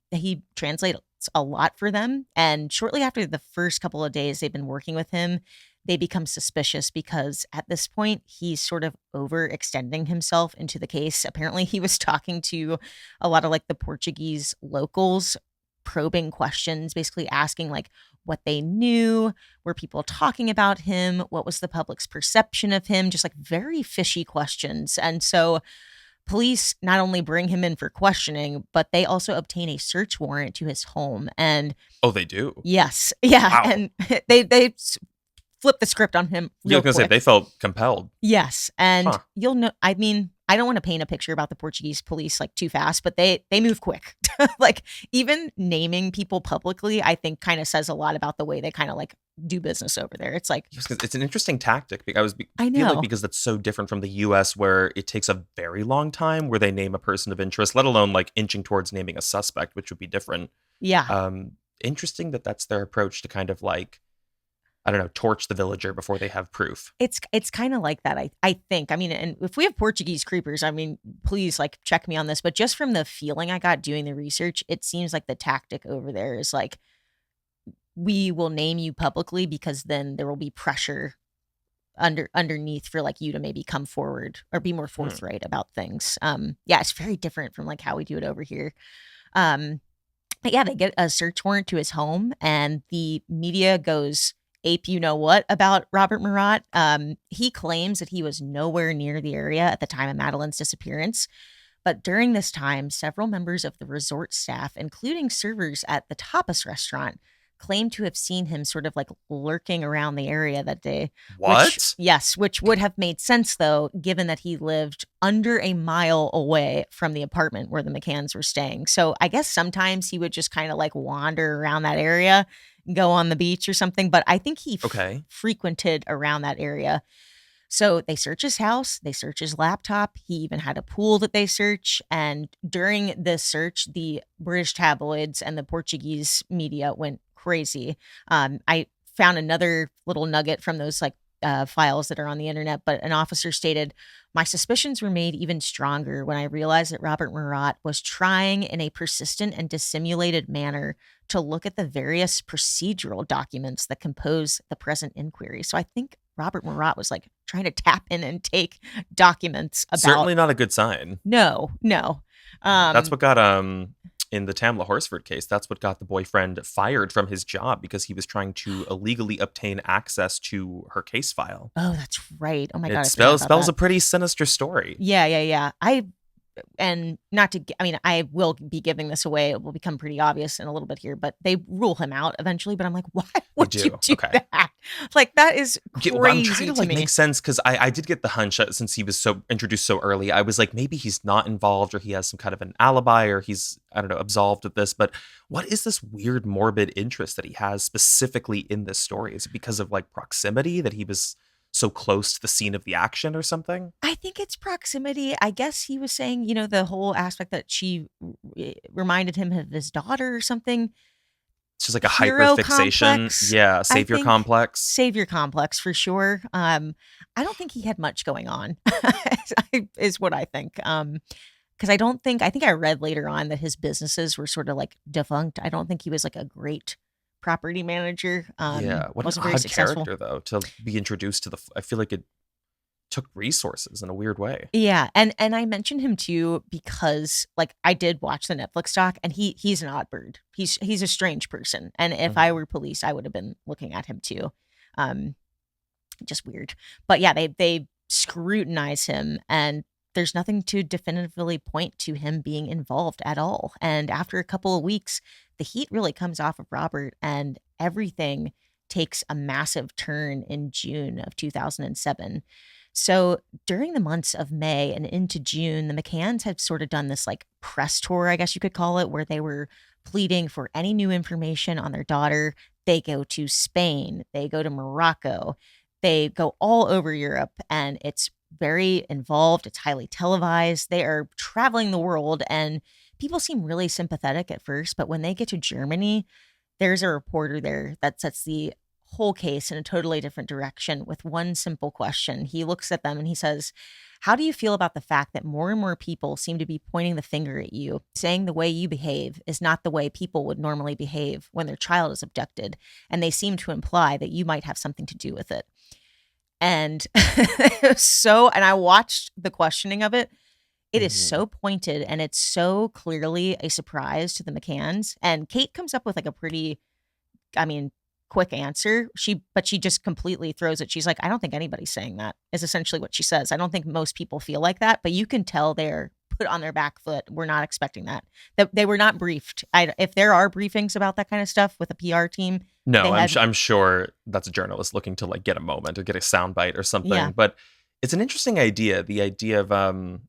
Speaker 3: He translates a lot for them. And shortly after the first couple of days they've been working with him, they become suspicious because at this point he's sort of overextending himself into the case. Apparently he was talking to a lot of like the Portuguese locals, probing questions, basically asking like what they knew, were people talking about him, what was the public's perception of him, just like very fishy questions. And so police not only bring him in for questioning, but they also obtain a search warrant to his home. And
Speaker 2: oh, they do?
Speaker 3: Yes. Yeah.
Speaker 2: Wow.
Speaker 3: And they flip the script on him.
Speaker 2: Yeah, I was going to say, they felt compelled.
Speaker 3: Yes. And you'll know, I mean, I don't want to paint a picture about the Portuguese police like too fast, but they move quick. Like even naming people publicly, I think kind of says a lot about the way they kind of like do business over there. It's like,
Speaker 2: it's an interesting tactic. I
Speaker 3: know.
Speaker 2: feel like because that's so different from the US where it takes a very long time where they name a person of interest, let alone like inching towards naming a suspect, which would be different.
Speaker 3: Yeah.
Speaker 2: Interesting that that's their approach to kind of like, I don't know, torch the villager before they have proof.
Speaker 3: It's kind of like that, I think. I mean, and if we have Portuguese creepers, I mean, please like check me on this. But just from the feeling I got doing the research, it seems like the tactic over there is like, we will name you publicly because then there will be pressure underneath for like you to maybe come forward or be more forthright about things. Yeah, it's very different from like how we do it over here. But yeah, they get a search warrant to his home and the media goes ape you know what about Robert Murat. He claims that he was nowhere near the area at the time of Madeleine's disappearance. But during this time, several members of the resort staff, including servers at the tapas restaurant, claimed to have seen him sort of like lurking around the area that day.
Speaker 2: What?
Speaker 3: Which would have made sense, though, given that he lived under a mile away from the apartment where the McCanns were staying. So I guess sometimes he would just kind of like wander around that area, go on the beach or something. But I think he frequented around that area. So they search his house, they search his laptop. He even had a pool that they search. And during this search, the British tabloids and the Portuguese media went crazy. I found another little nugget from those like files that are on the internet, but an officer stated, "My suspicions were made even stronger when I realized that Robert Murat was trying in a persistent and dissimulated manner to look at the various procedural documents that compose the present inquiry." So I think Robert Murat was like trying to tap in and take documents about.
Speaker 2: Certainly not a good sign.
Speaker 3: No.
Speaker 2: That's what got in the Tamla Horsford case, that's what got the boyfriend fired from his job because he was trying to illegally obtain access to her case file.
Speaker 3: Oh, that's right. Oh my God.
Speaker 2: It spells a pretty sinister story.
Speaker 3: Yeah. I and not to, I mean, I will be giving this away. It will become pretty obvious in a little bit here, but they rule him out eventually. But I'm like, why would you do
Speaker 2: Okay.
Speaker 3: that? Like, that is
Speaker 2: Yeah,
Speaker 3: crazy
Speaker 2: well, I'm trying to like
Speaker 3: me.
Speaker 2: make sense because I did get the hunch that since he was so introduced so early, I was like, maybe he's not involved or he has some kind of an alibi or he's, I don't know, absolved of this. But what is this weird morbid interest that he has specifically in this story? Is it because of like proximity that he was so close to the scene of the action or something?
Speaker 3: I think it's proximity. I guess he was saying, the whole aspect that she reminded him of his daughter or something.
Speaker 2: It's just like a
Speaker 3: Hero
Speaker 2: hyperfixation.
Speaker 3: complex,
Speaker 2: Yeah,
Speaker 3: I
Speaker 2: savior
Speaker 3: think.
Speaker 2: complex.
Speaker 3: Savior complex for sure. I don't think he had much going on, is what I think. Because I think I read later on that his businesses were sort of like defunct. I don't think he was like a great property manager.
Speaker 2: Yeah, what
Speaker 3: Wasn't
Speaker 2: an
Speaker 3: very
Speaker 2: odd
Speaker 3: successful.
Speaker 2: character though to be introduced to the. I feel like it took resources in a weird way.
Speaker 3: Yeah, and I mentioned him too because like I did watch the Netflix doc, and he's an odd bird. He's a strange person, and if I were police, I would have been looking at him too. Just weird, but yeah, they scrutinize him, and there's nothing to definitively point to him being involved at all. And after a couple of weeks, the heat really comes off of Robert, and everything takes a massive turn in June of 2007. So during the months of May and into June, the McCanns had sort of done this like press tour, I guess you could call it, where they were pleading for any new information on their daughter. They go to Spain, they go to Morocco, they go all over Europe, and it's very involved. It's highly televised. They are traveling the world, and people seem really sympathetic at first. But when they get to Germany, there's a reporter there that sets the whole case in a totally different direction with one simple question. He looks at them and he says, "How do you feel about the fact that more and more people seem to be pointing the finger at you, saying the way you behave is not the way people would normally behave when their child is abducted, and they seem to imply that you might have something to do with it?" And and I watched the questioning of it. It is so pointed, and it's so clearly a surprise to the McCanns. And Kate comes up with like a pretty, I mean, quick answer. But she just completely throws it. She's like, "I don't think anybody's saying that," is essentially what she says. "I don't think most people feel like that, but you can tell they're put on their back foot. We're not expecting that. That they were not briefed. If there are briefings about that kind of stuff with a PR team,
Speaker 2: No, I'm sure that's a journalist looking to like get a moment or get a soundbite or something.
Speaker 3: Yeah.
Speaker 2: But it's an interesting idea. The idea of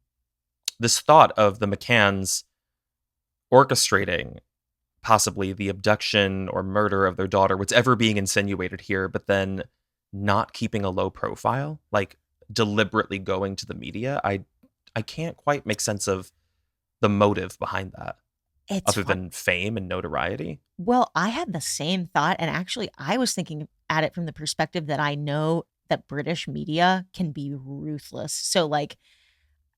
Speaker 2: this thought of the McCanns orchestrating possibly the abduction or murder of their daughter, whatever being insinuated here, but then not keeping a low profile, like deliberately going to the media. I can't quite make sense of the motive behind that, other than fame and notoriety.
Speaker 3: Well, I had the same thought, and actually I was thinking at it from the perspective that I know that British media can be ruthless. So like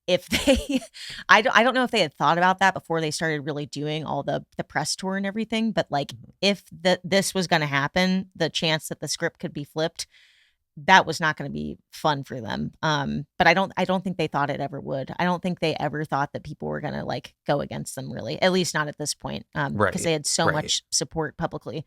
Speaker 3: if they I don't know if they had thought about that before they started really doing all the press tour and everything, but like if this was going to happen, the chance that the script could be flipped, that was not going to be fun for them. But I don't think they thought it ever would. I don't think they ever thought that people were going to like go against them, really, at least not at this point, because they had so much support publicly.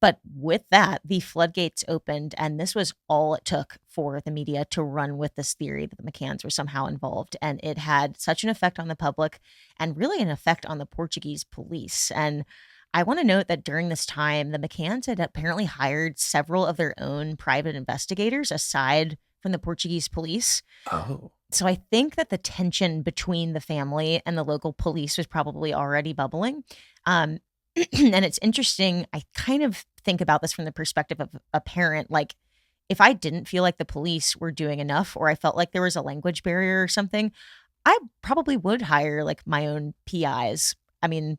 Speaker 3: But with that, the floodgates opened, and this was all it took for the media to run with this theory that the McCanns were somehow involved. And it had such an effect on the public and really an effect on the Portuguese police. And I want to note that during this time, the McCanns had apparently hired several of their own private investigators aside from the Portuguese police.
Speaker 2: Oh.
Speaker 3: So I think that the tension between the family and the local police was probably already bubbling. And it's interesting. I kind of think about this from the perspective of a parent. Like, if I didn't feel like the police were doing enough, or I felt like there was a language barrier or something, I probably would hire like my own PIs. I mean,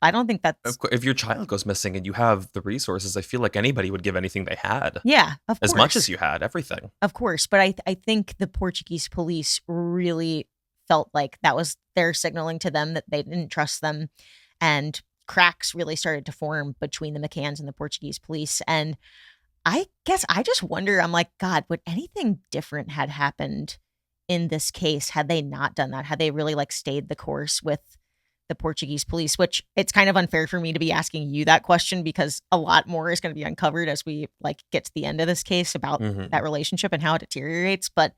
Speaker 3: I don't think that's...
Speaker 2: If your child goes missing and you have the resources, I feel like anybody would give anything they had.
Speaker 3: Yeah, of course.
Speaker 2: As much as you had, everything.
Speaker 3: Of course. But I think the Portuguese police really felt like that was their signaling to them that they didn't trust them. And cracks really started to form between the McCanns and the Portuguese police. And I guess I just wonder, I'm like, God, would anything different had happened in this case had they not done that? Had they really like stayed the course with the Portuguese police? Which it's kind of unfair for me to be asking you that question, because a lot more is going to be uncovered as we like get to the end of this case about that relationship and how it deteriorates. But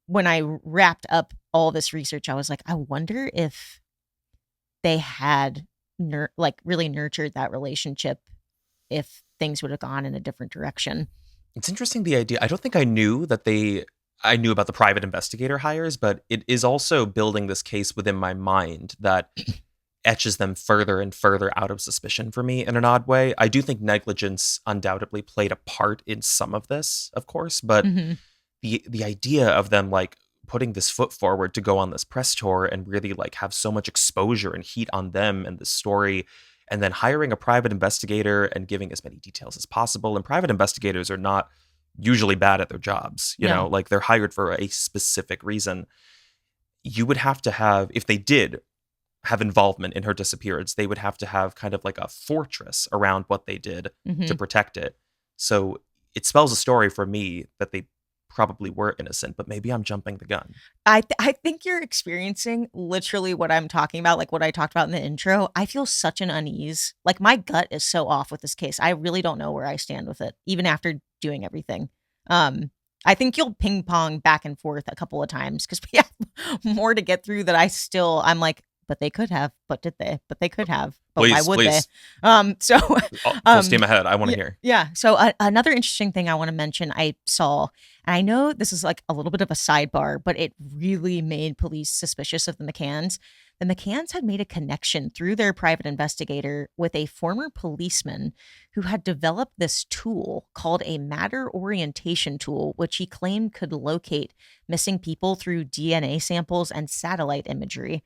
Speaker 3: when I wrapped up all this research, I was like, I wonder if they had really nurtured that relationship, if things would have gone in a different direction.
Speaker 2: It's interesting, the idea. I don't think I knew I knew about the private investigator hires, but it is also building this case within my mind that etches them further and further out of suspicion for me in an odd way. I do think negligence undoubtedly played a part in some of this, of course, but
Speaker 3: Mhm.
Speaker 2: the idea of them like putting this foot forward to go on this press tour and really like have so much exposure and heat on them and the story, and then hiring a private investigator and giving as many details as possible. And private investigators are not usually bad at their jobs,
Speaker 3: No.
Speaker 2: like they're hired for a specific reason. You would have to have, if they did have involvement in her disappearance, they would have to have kind of like a fortress around what they did to
Speaker 3: Mhm.
Speaker 2: protect it. So it spells a story for me that they probably were innocent, but maybe I'm jumping the gun.
Speaker 3: I think you're experiencing literally what I'm talking about, like what I talked about in the intro. I feel such an unease. Like my gut is so off with this case. I really don't know where I stand with it, even after doing everything. Um, I think you'll ping pong back and forth a couple of times because we have more to get through that I'm like, but they could have, but did they? But they could have, but why
Speaker 2: Please,
Speaker 3: would
Speaker 2: please.
Speaker 3: they? So
Speaker 2: Full steam ahead. I want to
Speaker 3: yeah,
Speaker 2: hear.
Speaker 3: yeah. So another interesting thing I want to mention I saw, and I know this is like a little bit of a sidebar, but it really made police suspicious of the McCanns. The McCanns had made a connection through their private investigator with a former policeman who had developed this tool called a matter orientation tool, which he claimed could locate missing people through DNA samples and satellite imagery.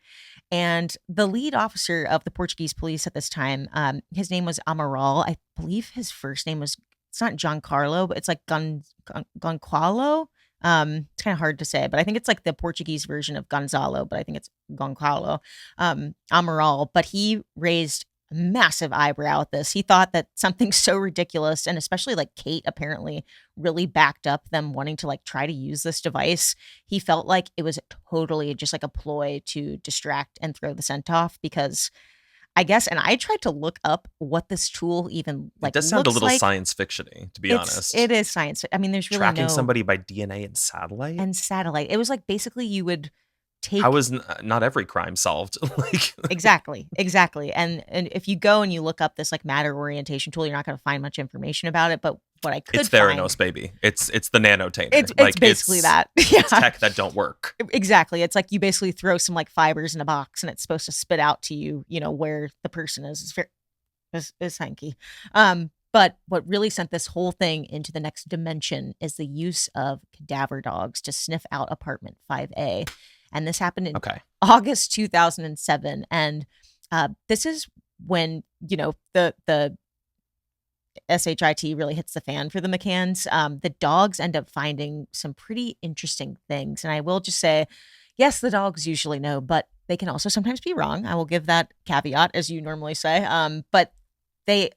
Speaker 3: And the lead officer of the Portuguese police at this time, his name was Amaral. I believe his first name was, it's not Giancarlo, but it's like Gonçalo. It's kind of hard to say, but I think it's like the Portuguese version of Gonzalo, but I think it's Goncalo, Amaral. But he raised a massive eyebrow at this. He thought that something so ridiculous, and especially like Kate apparently really backed up them wanting to like try to use this device. He felt like it was totally just like a ploy to distract and throw the scent off because I guess, and I tried to look up what this tool even
Speaker 2: It
Speaker 3: like
Speaker 2: does sound a
Speaker 3: looks
Speaker 2: little
Speaker 3: like.
Speaker 2: science fiction-y, to be honest.
Speaker 3: It is science. I mean, there's really
Speaker 2: Tracking
Speaker 3: no
Speaker 2: somebody by DNA and satellite?
Speaker 3: and satellite. It was like basically you would take
Speaker 2: How is not every crime solved? Like,
Speaker 3: exactly. And if you go and you look up this like matter orientation tool, you're not going to find much information about it. But what I could
Speaker 2: it's
Speaker 3: find,
Speaker 2: Theranos, baby. It's the nanotainer.
Speaker 3: it's basically that.
Speaker 2: It's
Speaker 3: Yeah,
Speaker 2: tech that don't work.
Speaker 3: exactly. It's like you basically throw some like fibers in a box, and it's supposed to spit out to you, where the person is. It's very is hanky. But what really sent this whole thing into the next dimension is the use of cadaver dogs to sniff out apartment 5A. And this happened in
Speaker 2: Okay.
Speaker 3: August 2007. And this is when, the SHIT really hits the fan for the McCanns. The dogs end up finding some pretty interesting things. And I will just say, yes, the dogs usually know, but they can also sometimes be wrong. I will give that caveat, as you normally say. But they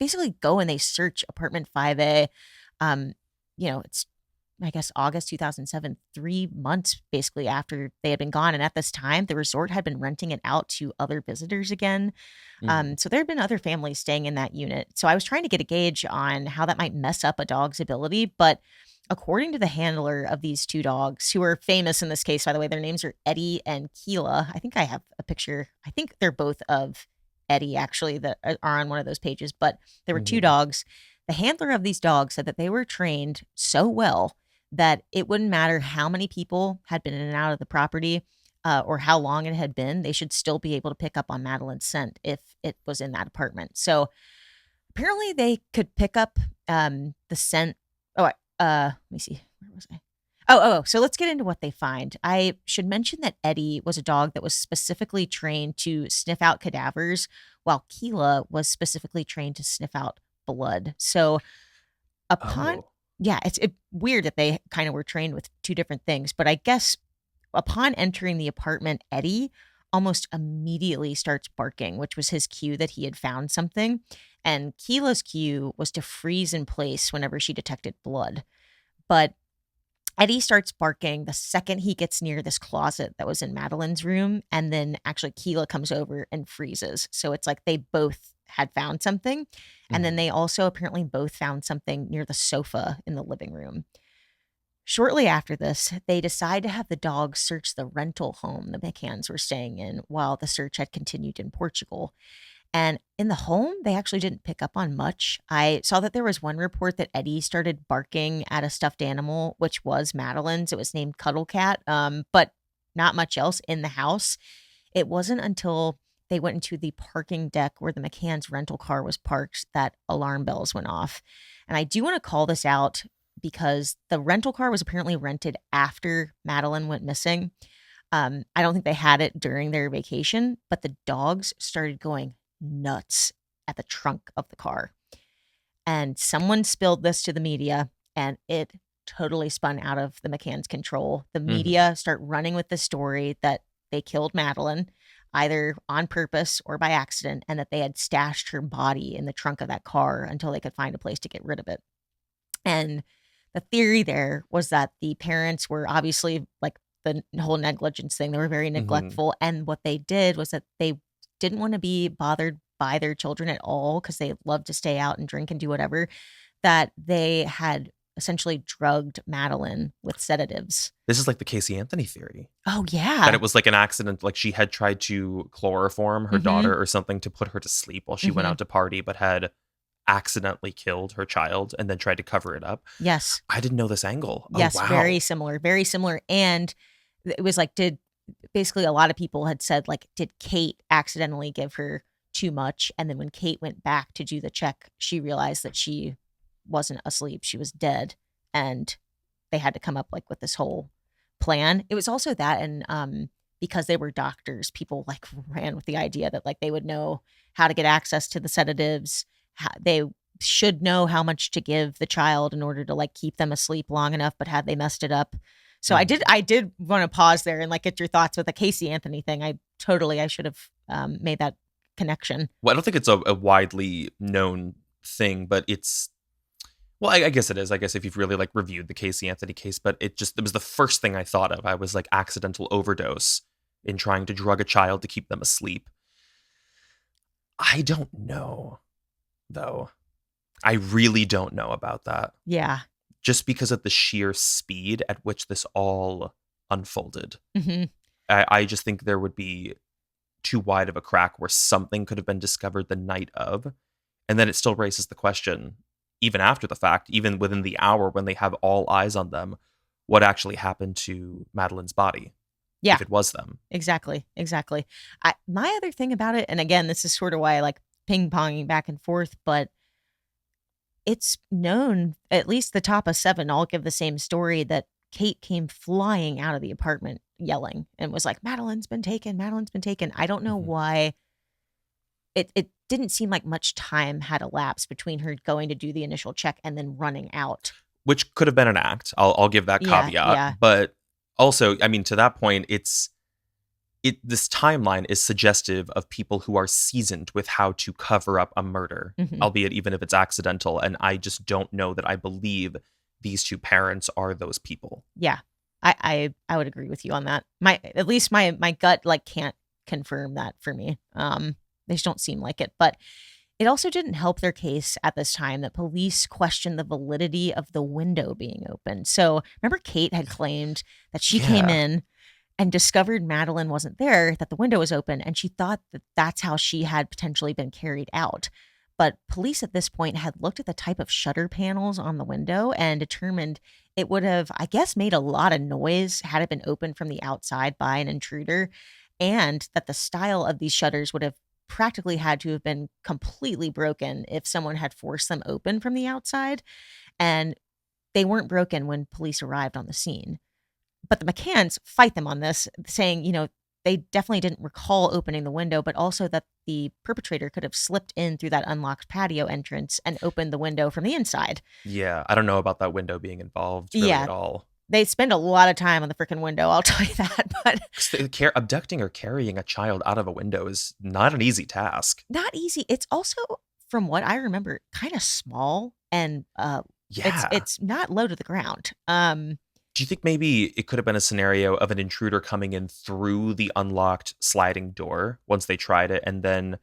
Speaker 3: basically go and they search apartment 5A. It's, I guess, August 2007, 3 months basically after they had been gone. And at this time, the resort had been renting it out to other visitors again. So there had been other families staying in that unit. So I was trying to get a gauge on how that might mess up a dog's ability. But according to the handler of these two dogs, who are famous in this case, by the way, their names are Eddie and Keela. I think I have a picture. I think they're both of Eddie, actually, that are on one of those pages. But there were two dogs. The handler of these dogs said that they were trained so well that it wouldn't matter how many people had been in and out of the property or how long it had been, they should still be able to pick up on Madeleine's scent if it was in that apartment. So apparently they could pick up the scent. Let me see. Where was I? So let's get into what they find. I should mention that Eddie was a dog that was specifically trained to sniff out cadavers, while Keela was specifically trained to sniff out blood. So upon yeah, it's weird that they kind of were trained with two different things, but I guess upon entering the apartment, Eddie almost immediately starts barking, which was his cue that he had found something. And Keela's cue was to freeze in place whenever she detected blood. But Eddie starts barking the second he gets near this closet that was in Madeleine's room. And then actually Keela comes over and freezes. So it's like they both had found something. And then they also apparently both found something near the sofa in the living room. Shortly after this, they decide to have the dogs search the rental home the McCanns were staying in while the search had continued in Portugal. And in the home, they actually didn't pick up on much. I saw that there was one report that Eddie started barking at a stuffed animal, which was Madeleine's. It was named Cuddle Cat, but not much else in the house. It wasn't until they went into the parking deck where the McCann's rental car was parked that alarm bells went off. And I do want to call this out because the rental car was apparently rented after Madeleine went missing. I don't think they had it during their vacation, but the dogs started going nuts at the trunk of the car. And someone spilled this to the media, and it totally spun out of the McCann's control. The media start running with the story that they killed Madeleine, either on purpose or by accident, and that they had stashed her body in the trunk of that car until they could find a place to get rid of it. And the theory there was that the parents were obviously like the whole negligence thing. They were very neglectful. And what they did was that they didn't want to be bothered by their children at all because they loved to stay out and drink and do whatever, that they had essentially drugged Madeleine with sedatives.
Speaker 2: This is like the Casey Anthony theory.
Speaker 3: Oh, yeah.
Speaker 2: That it was like an accident, like she had tried to chloroform her daughter or something to put her to sleep while she went out to party, but had accidentally killed her child and then tried to cover it up.
Speaker 3: Yes.
Speaker 2: I didn't know this angle.
Speaker 3: Yes,
Speaker 2: oh, wow.
Speaker 3: Very similar. And it was like, basically a lot of people had said, like, did Kate accidentally give her too much? And then when Kate went back to do the check, she realized that she wasn't asleep. She was dead. And they had to come up like with this whole plan. It was also that, and because they were doctors, people like ran with the idea that like they would know how to get access to the sedatives. They should know how much to give the child in order to like keep them asleep long enough, but had they messed it up? So I did want to pause there and like get your thoughts with the Casey Anthony thing. I should have made that connection.
Speaker 2: Well, I don't think it's a widely known thing, but it's, well, I guess it is. I guess if you've really like reviewed the Casey Anthony case, but it was the first thing I thought of. I was like accidental overdose in trying to drug a child to keep them asleep. I don't know, though. I really don't know about that.
Speaker 3: Yeah.
Speaker 2: Just because of the sheer speed at which this all unfolded. I just think there would be too wide of a crack where something could have been discovered the night of. And then it still raises the question, even after the fact, even within the hour when they have all eyes on them, what actually happened to Madeleine's body?
Speaker 3: Yeah.
Speaker 2: If it was them.
Speaker 3: Exactly. My other thing about it, and again, this is sort of why I like ping-ponging back and forth, but it's known, at least the top of 7 all give the same story, that Kate came flying out of the apartment yelling and was like, Madeleine's been taken. I don't know why. It didn't seem like much time had elapsed between her going to do the initial check and then running out.
Speaker 2: Which could have been an act. I'll give that caveat.
Speaker 3: Yeah.
Speaker 2: But also, I mean, to that point, this timeline is suggestive of people who are seasoned with how to cover up a murder, albeit even if it's accidental. And I just don't know that I believe these two parents are those people.
Speaker 3: Yeah, I would agree with you on that. At least my gut like can't confirm that for me. They just don't seem like it. But it also didn't help their case at this time that police questioned the validity of the window being open. So remember, Kate had claimed that she came in and discovered Madeleine wasn't there, that the window was open, and she thought that that's how she had potentially been carried out. But police at this point had looked at the type of shutter panels on the window and determined it would have, I guess, made a lot of noise had it been opened from the outside by an intruder, and that the style of these shutters would have practically had to have been completely broken if someone had forced them open from the outside. And they weren't broken when police arrived on the scene. But the McCanns fight them on this, saying, they definitely didn't recall opening the window, but also that the perpetrator could have slipped in through that unlocked patio entrance and opened the window from the inside.
Speaker 2: Yeah, I don't know about that window being involved really at all.
Speaker 3: They spend a lot of time on the freaking window, I'll tell you that. But
Speaker 2: abducting or carrying a child out of a window is not an easy task.
Speaker 3: Not easy. It's also, from what I remember, kind of small, and it's not low to the ground.
Speaker 2: Do you think maybe it could have been a scenario of an intruder coming in through the unlocked sliding door once they tried it, and then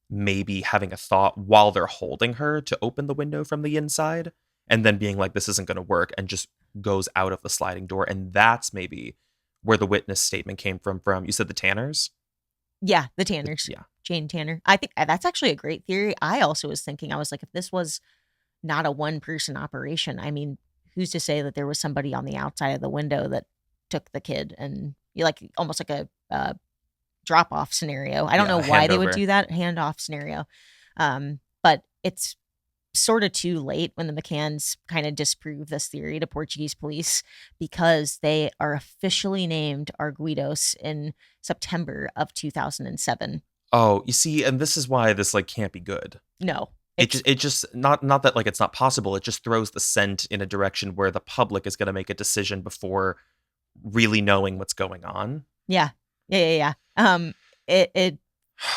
Speaker 2: maybe having a thought while they're holding her to open the window from the inside? and then being like, this isn't going to work, and just goes out of the sliding door. And that's maybe where the witness statement came from, you said the Tanners?
Speaker 3: Yeah, the Tanners.
Speaker 2: Yeah.
Speaker 3: Jane Tanner. I think that's actually a great theory. I also was thinking, I was like, if this was not a one-person operation, I mean, who's to say that there was somebody on the outside of the window that took the kid, and like almost like a drop-off scenario. I don't know why they would
Speaker 2: handover.
Speaker 3: do that, handoff scenario. But it's sort of too late when the McCanns kind of disprove this theory to Portuguese police, because they are officially named Arguidos in September of 2007.
Speaker 2: Oh, you see, and this is why this like can't be good.
Speaker 3: No.
Speaker 2: It just not that like it's not possible. It just throws the scent in a direction where the public is going to make a decision before really knowing what's going on.
Speaker 3: Yeah. It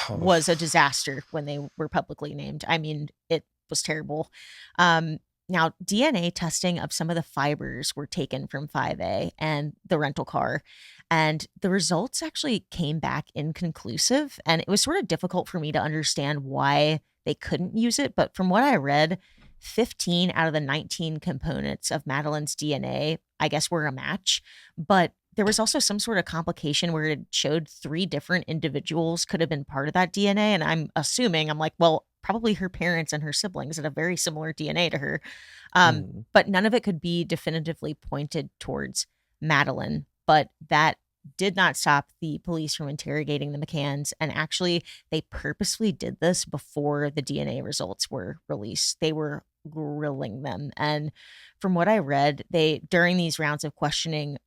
Speaker 3: was a disaster when they were publicly named. I mean, it was terrible. Now, DNA testing of some of the fibers were taken from 5A and the rental car, and the results actually came back inconclusive. And it was sort of difficult for me to understand why they couldn't use it. But from what I read, 15 out of the 19 components of Madeleine's DNA, I guess, were a match. But there was also some sort of complication where it showed 3 different individuals could have been part of that DNA. And I'm like, well, probably her parents and her siblings had a very similar DNA to her. But none of it could be definitively pointed towards Madeleine. But that did not stop the police from interrogating the McCanns. And actually, they purposefully did this before the DNA results were released. They were grilling them. And from what I read, they, during these rounds of questioning,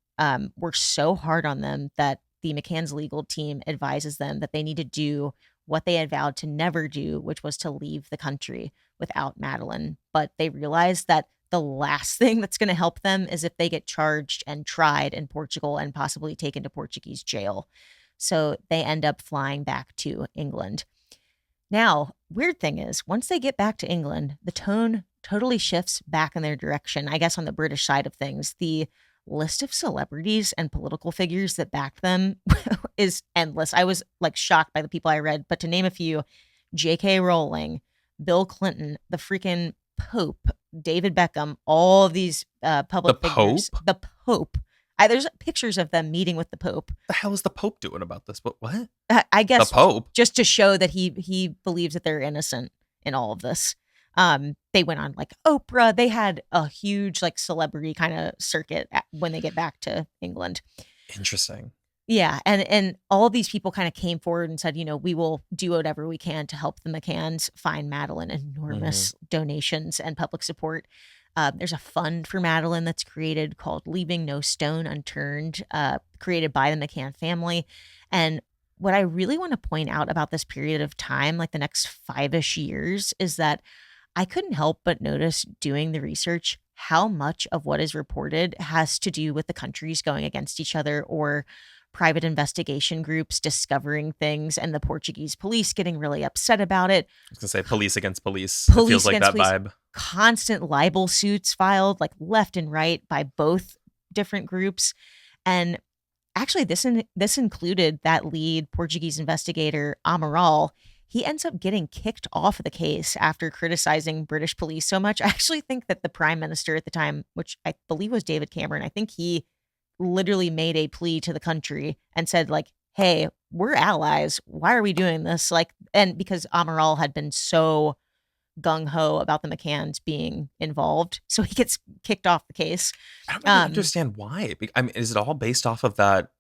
Speaker 3: were so hard on them that the McCann's legal team advises them that they need to do what they had vowed to never do, which was to leave the country without Madeleine. But they realized that the last thing that's going to help them is if they get charged and tried in Portugal and possibly taken to Portuguese jail. So they end up flying back to England. Now, weird thing is, once they get back to England, the tone totally shifts back in their direction. I guess on the British side of things, the list of celebrities and political figures that backed them is endless. I was like shocked by the people I read, but to name a few: J.K. Rowling, Bill Clinton, the freaking Pope, David Beckham, all of these public figures. The Pope. There's pictures of them meeting with the Pope.
Speaker 2: The hell is the Pope doing about this? What?
Speaker 3: I guess
Speaker 2: the Pope,
Speaker 3: just to show that he believes that they're innocent in all of this. They went on like Oprah. They had a huge like celebrity kind of circuit when they get back to England.
Speaker 2: Interesting.
Speaker 3: Yeah. And all of these people kind of came forward and said, we will do whatever we can to help the McCanns find Madeleine. Enormous donations and public support. There's a fund for Madeleine that's created called Leaving No Stone Unturned, created by the McCann family. And what I really want to point out about this period of time, like the next 5-ish years, is that I couldn't help but notice doing the research how much of what is reported has to do with the countries going against each other, or private investigation groups discovering things and the Portuguese police getting really upset about it.
Speaker 2: I was going to say police against police. It feels like that vibe.
Speaker 3: Constant libel suits filed like left and right by both different groups. And actually this included that lead Portuguese investigator, Amaral. He ends up getting kicked off of the case after criticizing British police so much. I actually think that the prime minister at the time, which I believe was David Cameron, I think he literally made a plea to the country and said like, hey, we're allies. Why are we doing this? Like, and because Amaral had been so gung-ho about the McCanns being involved, so he gets kicked off the case.
Speaker 2: I don't really understand why. I mean, is it all based off of that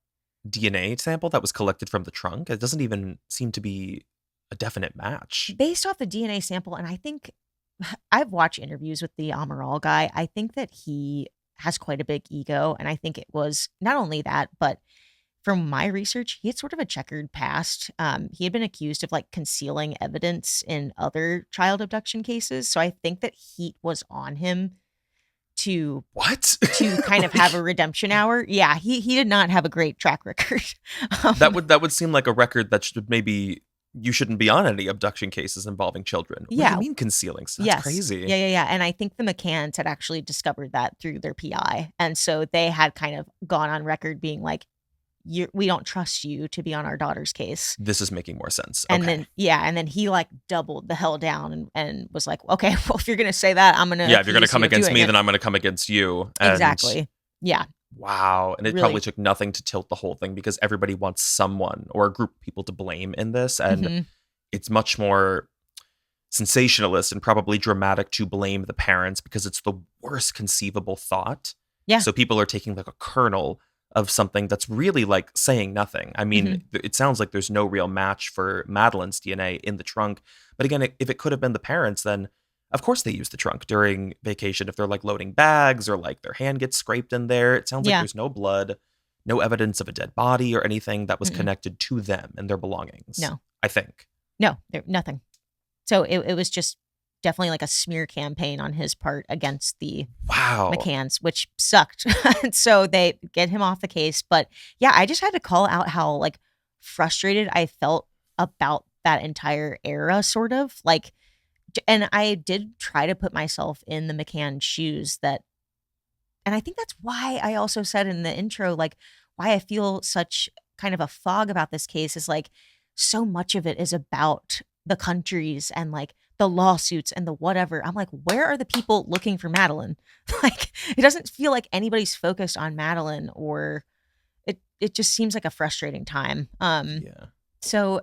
Speaker 2: DNA sample that was collected from the trunk? It doesn't even seem to be a definite match.
Speaker 3: Based off the DNA sample, and I think I've watched interviews with the Amaral guy. I think that he has quite a big ego, and I think it was not only that, but from my research, he had sort of a checkered past. He had been accused of like concealing evidence in other child abduction cases, so I think that heat was on him to kind of have a redemption hour. Yeah, he did not have a great track record.
Speaker 2: That would seem like a record that should maybe. You shouldn't be on any abduction cases involving children. What do you mean concealing stuff? That's crazy.
Speaker 3: Yeah. And I think the McCanns had actually discovered that through their PI. And so they had kind of gone on record being like, we don't trust you to be on our daughter's case.
Speaker 2: This is making more sense.
Speaker 3: And
Speaker 2: Okay.
Speaker 3: then he like doubled the hell down and was like, okay, well, if you're going to say that, I'm going to
Speaker 2: Yeah, if you're going to
Speaker 3: accuse
Speaker 2: come
Speaker 3: you of
Speaker 2: against
Speaker 3: doing
Speaker 2: me,
Speaker 3: it.
Speaker 2: then I'm going to come against you. And
Speaker 3: Exactly. Yeah.
Speaker 2: wow. And it
Speaker 3: Really.
Speaker 2: probably took nothing to tilt the whole thing because everybody wants someone or a group of people to blame in this. And
Speaker 3: Mhm.
Speaker 2: it's much more sensationalist and probably dramatic to blame the parents because it's the worst conceivable thought.
Speaker 3: Yeah.
Speaker 2: So people are taking like a kernel of something that's really like saying nothing. I mean, it sounds like there's no real match for Madeleine's DNA in the trunk. But again, if it could have been the parents, then of course they use the trunk during vacation if they're like loading bags or like their hand gets scraped in there. It sounds like
Speaker 3: Yeah.
Speaker 2: there's no blood, no evidence of a dead body or anything that was
Speaker 3: Mm-mm.
Speaker 2: connected to them and their belongings.
Speaker 3: No.
Speaker 2: I think.
Speaker 3: No, nothing. So it was just definitely like a smear campaign on his part against the
Speaker 2: Wow.
Speaker 3: McCanns, which sucked. So they get him off the case. But yeah, I just had to call out how like frustrated I felt about that entire era, sort of like, and I did try to put myself in the McCann shoes and I think that's why I also said in the intro, like why I feel such kind of a fog about this case is like so much of it is about the countries and like the lawsuits and the whatever. I'm like, where are the people looking for Madeleine? Like, it doesn't feel like anybody's focused on Madeleine, or it just seems like a frustrating time.
Speaker 2: Yeah.
Speaker 3: So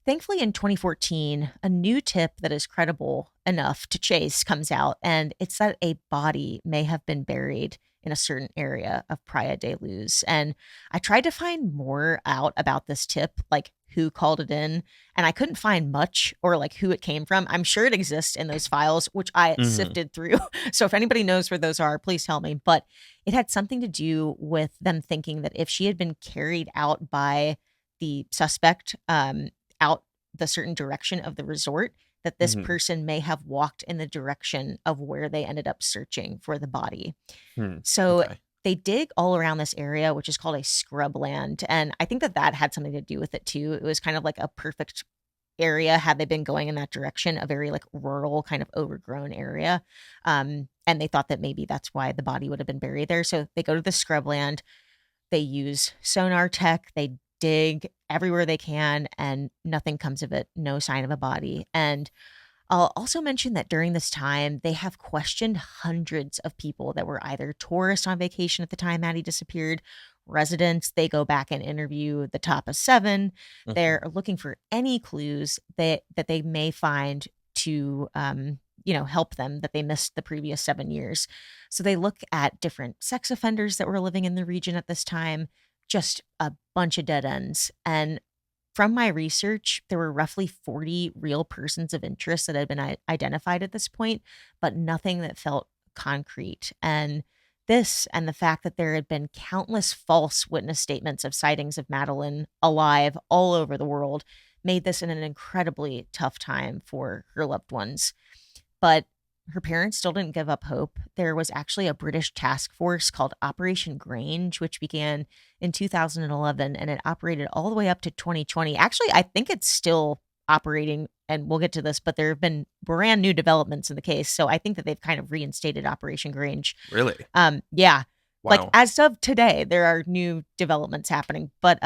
Speaker 3: thankfully in 2014, a new tip that is credible enough to chase comes out, and it's that a body may have been buried in a certain area of Praia de Luz. And I tried to find more out about this tip, like who called it in, and I couldn't find much or like who it came from. I'm sure it exists in those files, which I sifted through. So if anybody knows where those are, please tell me. But it had something to do with them thinking that if she had been carried out by the suspect out the certain direction of the resort, that this person may have walked in the direction of where they ended up searching for the body. So they dig all around this area, which is called a scrubland. And I think that had something to do with it too. It was kind of like a perfect area had they been going in that direction, a very like rural kind of overgrown area. And they thought that maybe that's why the body would have been buried there. So they go to the scrubland, they use sonar tech, they dig everywhere they can, and nothing comes of it. No sign of a body. And I'll also mention that during this time, they have questioned hundreds of people that were either tourists on vacation at the time Maddie disappeared, residents. They go back and interview the top of 7. They're looking for any clues that they may find to help them that they missed the previous 7 years. So they look at different sex offenders that were living in the region at this time, just a bunch of dead ends. And from my research, there were roughly 40 real persons of interest that had been identified at this point, but nothing that felt concrete. And this and the fact that there had been countless false witness statements of sightings of Madeleine alive all over the world made this an incredibly tough time for her loved ones. But her parents still didn't give up hope. There was actually a British task force called Operation Grange, which began in 2011, and it operated all the way up to 2020. Actually, I think it's still operating, and we'll get to this, but there have been brand new developments in the case. So I think that they've kind of reinstated Operation Grange.
Speaker 2: Really?
Speaker 3: Yeah.
Speaker 2: Wow.
Speaker 3: Like as of today, there are new developments happening, but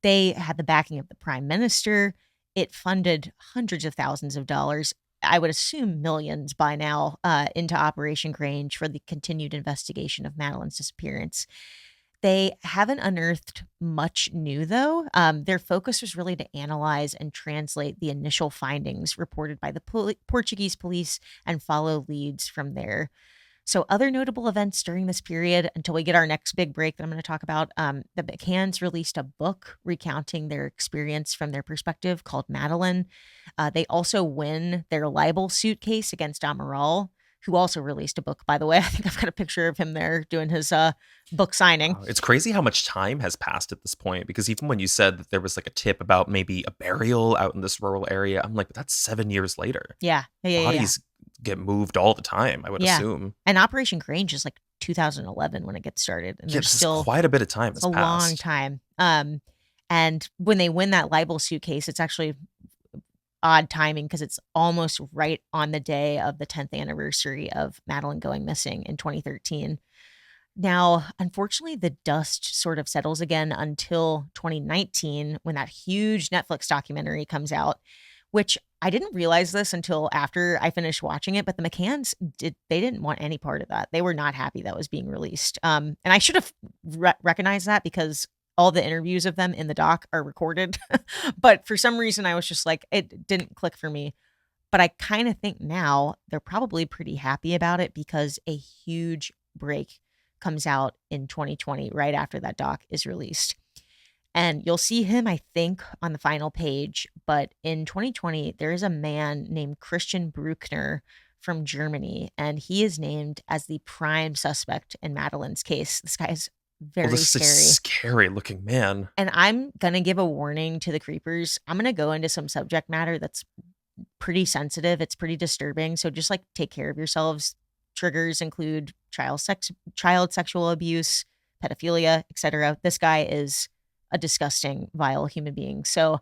Speaker 3: they had the backing of the Prime Minister. It funded hundreds of thousands of dollars, I would assume millions by now, into Operation Grange for the continued investigation of Madeleine's disappearance. They haven't unearthed much new, though. Their focus was really to analyze and translate the initial findings reported by the Portuguese police and follow leads from there. So other notable events during this period, until we get our next big break that I'm going to talk about, the McCanns released a book recounting their experience from their perspective called Madeleine. They also win their libel suit case against Amaral, who also released a book, by the way. I think I've got a picture of him there doing his book signing.
Speaker 2: Wow. It's crazy how much time has passed at this point, because even when you said that there was like a tip about maybe a burial out in this rural area, I'm like, but that's 7 years later.
Speaker 3: Yeah.
Speaker 2: Bodies get moved all the time, I would assume.
Speaker 3: And Operation Grange is like 2011 when it gets started. And there's still
Speaker 2: quite a bit of time has
Speaker 3: a
Speaker 2: passed.
Speaker 3: long time. And when they win that libel suit case, it's actually odd timing because it's almost right on the day of the 10th anniversary of Madeleine going missing in 2013. Now, unfortunately, the dust sort of settles again until 2019 when that huge Netflix documentary comes out, which I didn't realize this until after I finished watching it, but the McCanns they didn't want any part of that. They were not happy that was being released. And I should have recognized that because all the interviews of them in the doc are recorded. But for some reason, I was just like, it didn't click for me. But I kind of think now they're probably pretty happy about it because a huge break comes out in 2020 right after that doc is released. And you'll see him, I think, on the final page. But in 2020, there is a man named Christian Brueckner from Germany, and he is named as the prime suspect in Madeleine's case. This guy is very
Speaker 2: this is a
Speaker 3: scary.
Speaker 2: scary looking man.
Speaker 3: And I'm going to give a warning to the creepers. I'm going to go into some subject matter that's pretty sensitive. It's pretty disturbing. So just like take care of yourselves. Triggers include child sexual abuse, pedophilia, etc. This guy is a disgusting, vile human being. So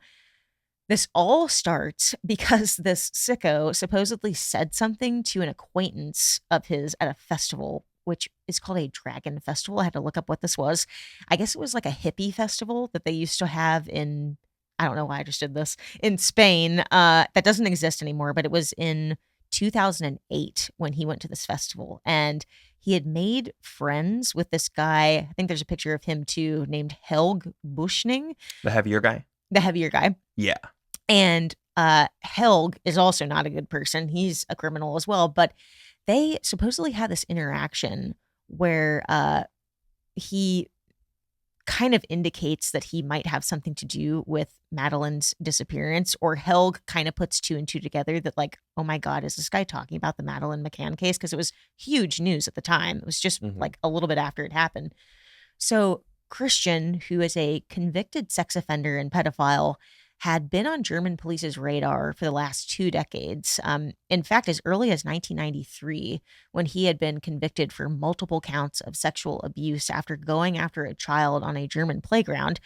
Speaker 3: this all starts because this sicko supposedly said something to an acquaintance of his at a festival, which is called a dragon festival. I had to look up what this was. I guess it was like a hippie festival that they used to have in, I don't know why I just did this, in Spain. That doesn't exist anymore, but it was in 2008 when he went to this festival. And he had made friends with this guy. I think there's a picture of him too, named Helg Buschning.
Speaker 2: The heavier guy?
Speaker 3: The heavier guy.
Speaker 2: Yeah.
Speaker 3: And Helg is also not a good person. He's a criminal as well. But they supposedly had this interaction where he kind of indicates that he might have something to do with Madeleine's disappearance, or Helg kind of puts two and two together that like, oh my God, is this guy talking about the Madeleine McCann case? Because it was huge news at the time. It was just like a little bit after it happened. So Christian, who is a convicted sex offender and pedophile, had been on German police's radar for the last 2 decades. In fact, as early as 1993, when he had been convicted for multiple counts of sexual abuse after going after a child on a German playground.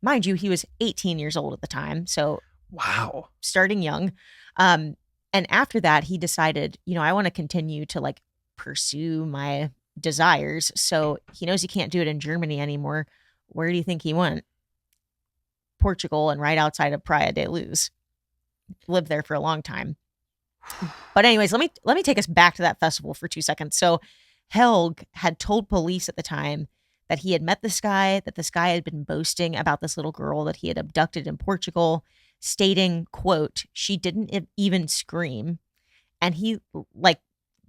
Speaker 3: Mind you, he was 18 years old at the time. So,
Speaker 2: wow,
Speaker 3: starting young. And after that, he decided, I want to continue to like pursue my desires. So he knows he can't do it in Germany anymore. Where do you think he went? Portugal, and right outside of Praia de Luz. Lived there for a long time. But anyways, let me take us back to that festival for 2 seconds. So Helg had told police at the time that he had met this guy, that this guy had been boasting about this little girl that he had abducted in Portugal, stating, quote, she didn't even scream. And he like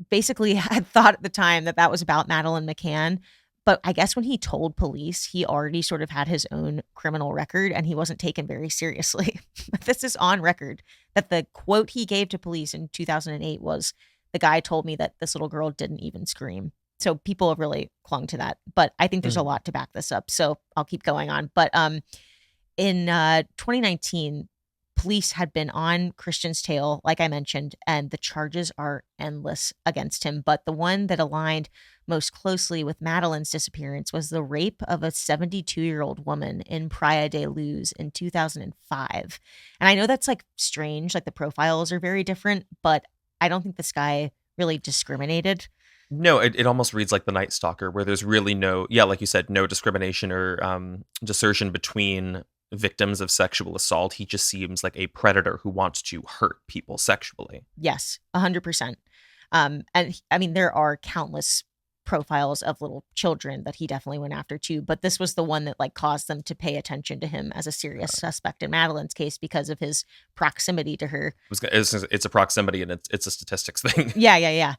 Speaker 3: basically had thought at the time that was about Madeleine McCann. But I guess when he told police, he already sort of had his own criminal record and he wasn't taken very seriously. This is on record that the quote he gave to police in 2008 was, the guy told me that this little girl didn't even scream. So people have really clung to that. But I think there's a lot to back this up. So I'll keep going on. But in 2019, police had been on Christian's tail, like I mentioned, and the charges are endless against him. But the one that aligned most closely with Madeleine's disappearance was the rape of a 72-year-old woman in Praia de Luz in 2005. And I know that's like strange, like the profiles are very different, but I don't think this guy really discriminated.
Speaker 2: No, it almost reads like The Night Stalker, where there's really no, like you said, no discrimination or discernment between victims of sexual assault. He just seems like a predator who wants to hurt people sexually.
Speaker 3: Yes, 100%. And I mean, there are countless profiles of little children that he definitely went after too, but this was the one that like caused them to pay attention to him as a serious suspect in Madeleine's case because of his proximity to her.
Speaker 2: It's a proximity and it's a statistics thing.
Speaker 3: Yeah.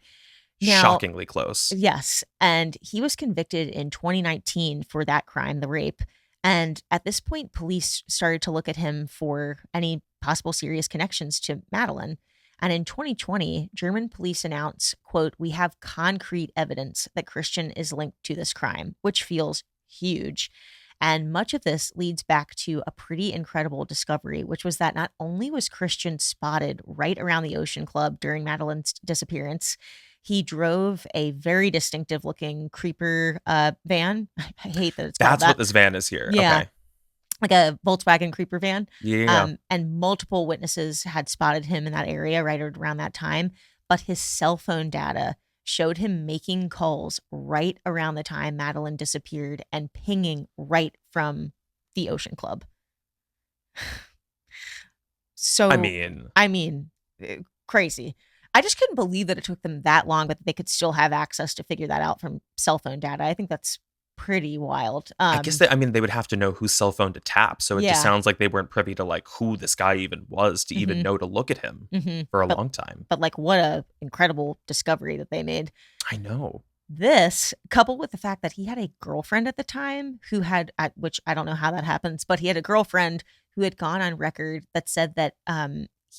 Speaker 3: Now,
Speaker 2: shockingly close.
Speaker 3: Yes, and he was convicted in 2019 for that crime, the rape. And at this point, police started to look at him for any possible serious connections to Madeleine. And in 2020, German police announced, quote, we have concrete evidence that Christian is linked to this crime, which feels huge. And much of this leads back to a pretty incredible discovery, which was that not only was Christian spotted right around the Ocean Club during Madeleine's disappearance, he drove a very distinctive looking creeper van. I hate that it's called
Speaker 2: That's what this van is here.
Speaker 3: Yeah.
Speaker 2: Okay.
Speaker 3: Like a Volkswagen creeper van.
Speaker 2: Yeah.
Speaker 3: And multiple witnesses had spotted him in that area right around that time. But his cell phone data showed him making calls right around the time Madeleine disappeared and pinging right from the Ocean Club. So,
Speaker 2: I mean,
Speaker 3: crazy. I just couldn't believe that it took them that long, but they could still have access to figure that out from cell phone data. I think that's pretty wild.
Speaker 2: I guess they would have to know whose cell phone to tap. So it just
Speaker 3: Yeah.
Speaker 2: sounds like they weren't privy to like who this guy even was to even know to look at him for a long time.
Speaker 3: But like, what a incredible discovery that they made.
Speaker 2: I know.
Speaker 3: This, coupled with the fact that he had a girlfriend at the time who had, which I don't know how that happens, but he had a girlfriend who had gone on record that said that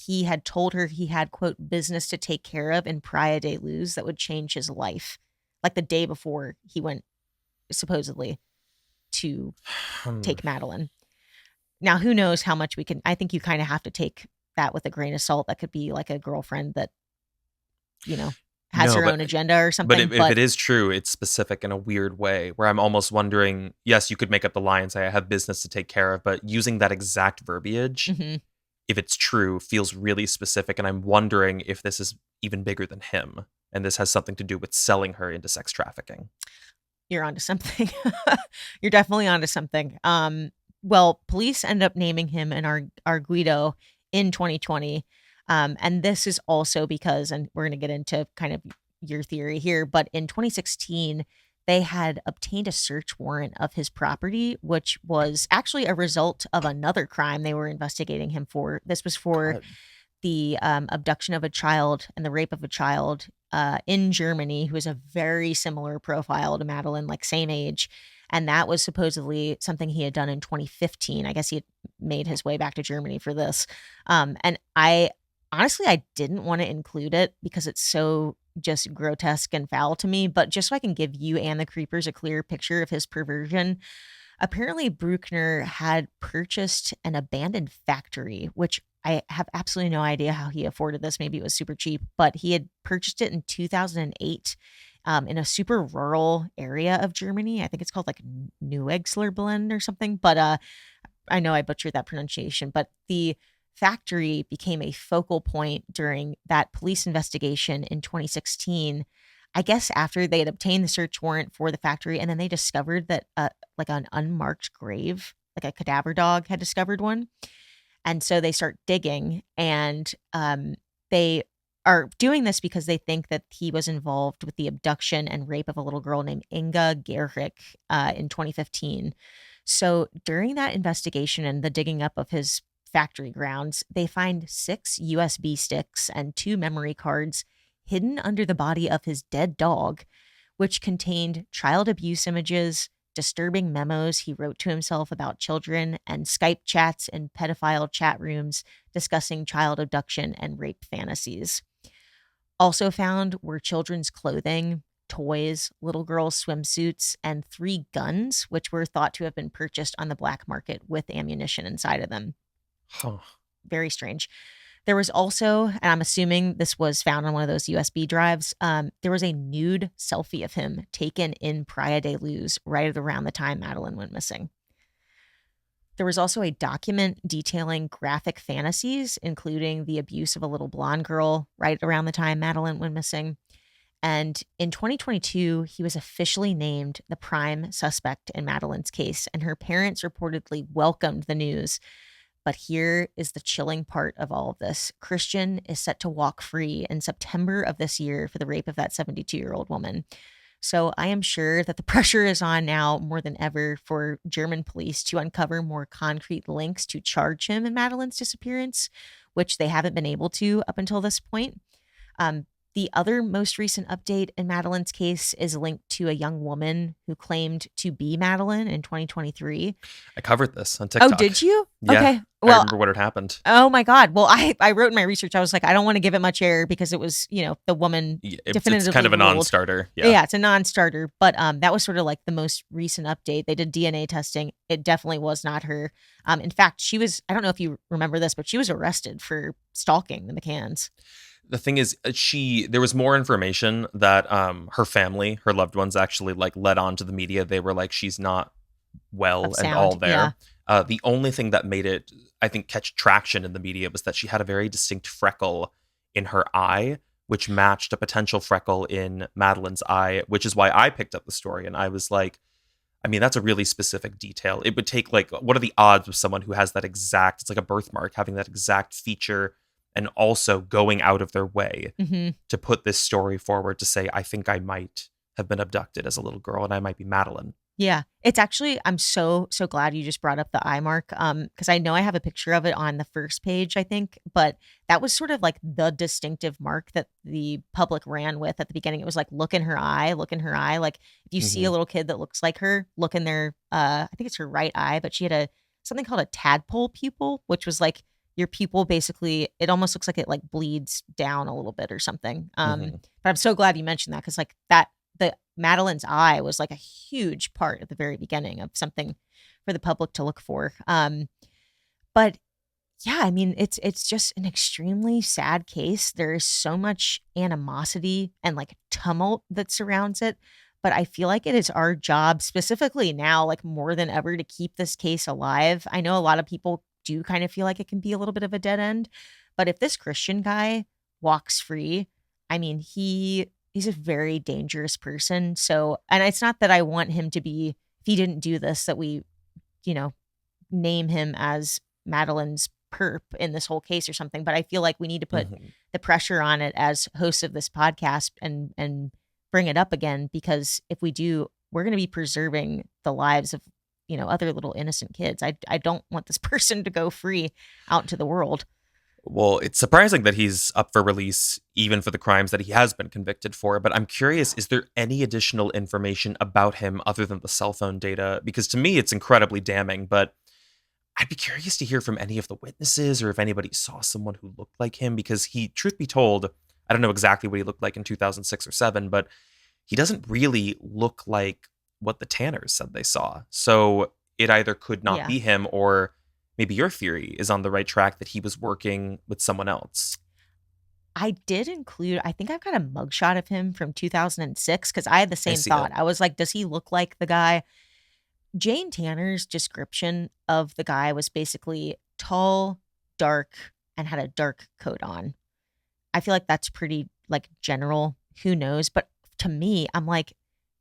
Speaker 3: he had told her he had, quote, business to take care of in Praia de Luz that would change his life. Like the day before he went, supposedly, to take Madeleine. Now, who knows how much we can, I think you kind of have to take that with a grain of salt. That could be like a girlfriend that, has her own agenda or something.
Speaker 2: But if it is true, it's specific in a weird way where I'm almost wondering, yes, you could make up the lie and say, I have business to take care of, but using that exact verbiage, if it's true, feels really specific. And I'm wondering if this is even bigger than him. And this has something to do with selling her into sex trafficking.
Speaker 3: You're onto something. You're definitely onto something. Well, police end up naming him an Arguido in 2020. And this is also because, and we're going to get into kind of your theory here, but in 2016, they had obtained a search warrant of his property, which was actually a result of another crime they were investigating him for. This was for the abduction of a child and the rape of a child in Germany, who is a very similar profile to Madeleine, like same age. And that was supposedly something he had done in 2015. I guess he had made his way back to Germany for this. And honestly, I didn't want to include it because it's so just grotesque and foul to me. But just so I can give you and the creepers a clear picture of his perversion, apparently Brueckner had purchased an abandoned factory, which I have absolutely no idea how he afforded this. Maybe it was super cheap, but he had purchased it in 2008 in a super rural area of Germany. I think it's called like Neuegsleben or something. But I know I butchered that pronunciation. But the factory became a focal point during that police investigation in 2016. I guess after they had obtained the search warrant for the factory, and then they discovered that like an unmarked grave, like a cadaver dog had discovered one. And so they start digging, and they are doing this because they think that he was involved with the abduction and rape of a little girl named Inga Gerhich in 2015. So during that investigation and the digging up of his factory grounds, they find 6 USB sticks and 2 memory cards hidden under the body of his dead dog, which contained child abuse images, disturbing memos he wrote to himself about children, and Skype chats in pedophile chat rooms discussing child abduction and rape fantasies. Also found were children's clothing, toys, little girls' swimsuits, and 3 guns, which were thought to have been purchased on the black market with ammunition inside of them.
Speaker 2: Huh.
Speaker 3: Very strange. There was also, and I'm assuming this was found on one of those USB drives, there was a nude selfie of him taken in Praia de Luz right around the time Madeleine went missing. There was also a document detailing graphic fantasies, including the abuse of a little blonde girl right around the time Madeleine went missing. And in 2022, he was officially named the prime suspect in Madeleine's case, and her parents reportedly welcomed the news. But here is the chilling part of all of this. Christian is set to walk free in September of this year for the rape of that 72-year-old woman. So I am sure that the pressure is on now more than ever for German police to uncover more concrete links to charge him in Madeleine's disappearance, which they haven't been able to up until this point. The other most recent update in Madeleine's case is linked to a young woman who claimed to be Madeleine in 2023.
Speaker 2: I covered this on TikTok.
Speaker 3: Oh, did you?
Speaker 2: Yeah,
Speaker 3: okay.
Speaker 2: Well, I remember what had happened.
Speaker 3: Oh my God. Well, I wrote in my research, I was like, I don't want to give it much air because it was, the woman definitively
Speaker 2: it's kind of a
Speaker 3: ruled.
Speaker 2: non-starter.
Speaker 3: Yeah, it's a non-starter. But that was sort of like the most recent update. They did DNA testing. It definitely was not her. In fact, she was, I don't know if you remember this, but she was arrested for stalking the McCanns.
Speaker 2: The thing is, there was more information that her family, her loved ones, actually like led on to the media. They were like, she's not well and all there. Yeah. The only thing that made it, I think, catch traction in the media was that she had a very distinct freckle in her eye, which matched a potential freckle in Madeleine's eye, which is why I picked up the story. And I was like, I mean, that's a really specific detail. It would take like, what are the odds of someone who has that exact, it's like a birthmark, having that exact feature and also going out of their way to put this story forward to say, I think I might have been abducted as a little girl and I might be Madeleine.
Speaker 3: Yeah, it's actually, I'm so glad you just brought up the eye mark, because I know I have a picture of it on the first page, I think, but that was sort of like the distinctive mark that the public ran with at the beginning. It was like, look in her eye, look in her eye. Like if you see a little kid that looks like her, look in their, I think it's her right eye, but she had something called a tadpole pupil, which was like your pupil basically, it almost looks like it like bleeds down a little bit or something. But I'm so glad you mentioned that, because like that, the Madeleine's eye was like a huge part at the very beginning of something for the public to look for. But yeah, I mean, it's just an extremely sad case. There is so much animosity and like tumult that surrounds it. But I feel like it is our job, specifically now, like more than ever, to keep this case alive. I know a lot of people do kind of feel like it can be a little bit of a dead end. But if this Christian guy walks free, I mean, he's a very dangerous person. So, and it's not that I want him to be, if he didn't do this, that we, name him as Madeleine's perp in this whole case or something. But I feel like we need to put the pressure on it as hosts of this podcast and bring it up again, because if we do, we're going to be preserving the lives of, other little innocent kids. I don't want this person to go free out into the world.
Speaker 2: Well, it's surprising that he's up for release, even for the crimes that he has been convicted for. But I'm curious, is there any additional information about him other than the cell phone data? Because to me, it's incredibly damning. But I'd be curious to hear from any of the witnesses or if anybody saw someone who looked like him. Because he, truth be told, I don't know exactly what he looked like in 2006 or 7, but he doesn't really look like what the Tanners said they saw. So it either could not be him, or maybe your theory is on the right track that he was working with someone else.
Speaker 3: I did include, I think I've got a mugshot of him from 2006, because I had the same thought. I was like, does he look like the guy? Jane Tanner's description of the guy was basically tall, dark, and had a dark coat on. I feel like that's pretty like general. Who knows? But to me, I'm like,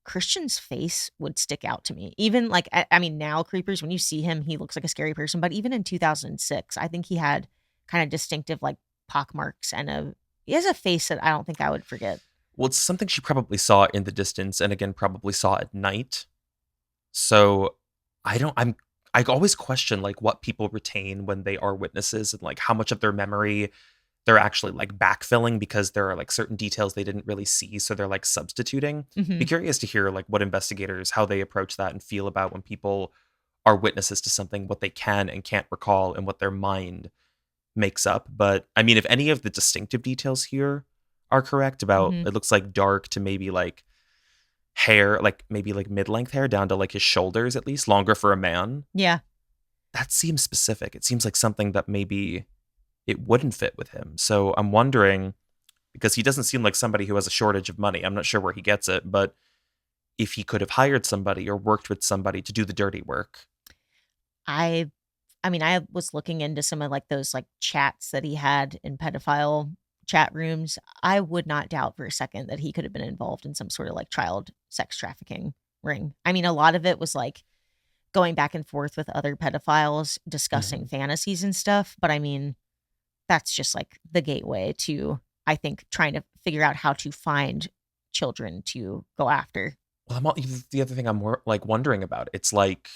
Speaker 3: Christian's face would stick out to me. Even like, I mean, now Creepers, when you see him, he looks like a scary person. But even in 2006, I think he had kind of distinctive like pockmarks and he has a face that I don't think I would forget.
Speaker 2: Well, it's something she probably saw in the distance, and again, probably saw at night. So I always question like what people retain when they are witnesses, and like how much of their memory they're actually like backfilling because there are like certain details they didn't really see. So they're like substituting. Be curious to hear like what investigators, how they approach that and feel about when people are witnesses to something, what they can and can't recall and what their mind makes up. But I mean, if any of the distinctive details here are correct about, it looks like dark to maybe like hair, like maybe like mid-length hair down to like his shoulders, at least longer for a man.
Speaker 3: Yeah.
Speaker 2: That seems specific. It seems like something that maybe it wouldn't fit with him. So I'm wondering, because he doesn't seem like somebody who has a shortage of money. I'm not sure where he gets it, but if he could have hired somebody or worked with somebody to do the dirty work.
Speaker 3: I mean, I was looking into some of like those like chats that he had in pedophile chat rooms. I would not doubt for a second that he could have been involved in some sort of like child sex trafficking ring. I mean, a lot of it was like going back and forth with other pedophiles, discussing fantasies and stuff. But I mean, that's just like the gateway to, I think, trying to figure out how to find children to go after.
Speaker 2: Well, the other thing I'm more like wondering about, it's like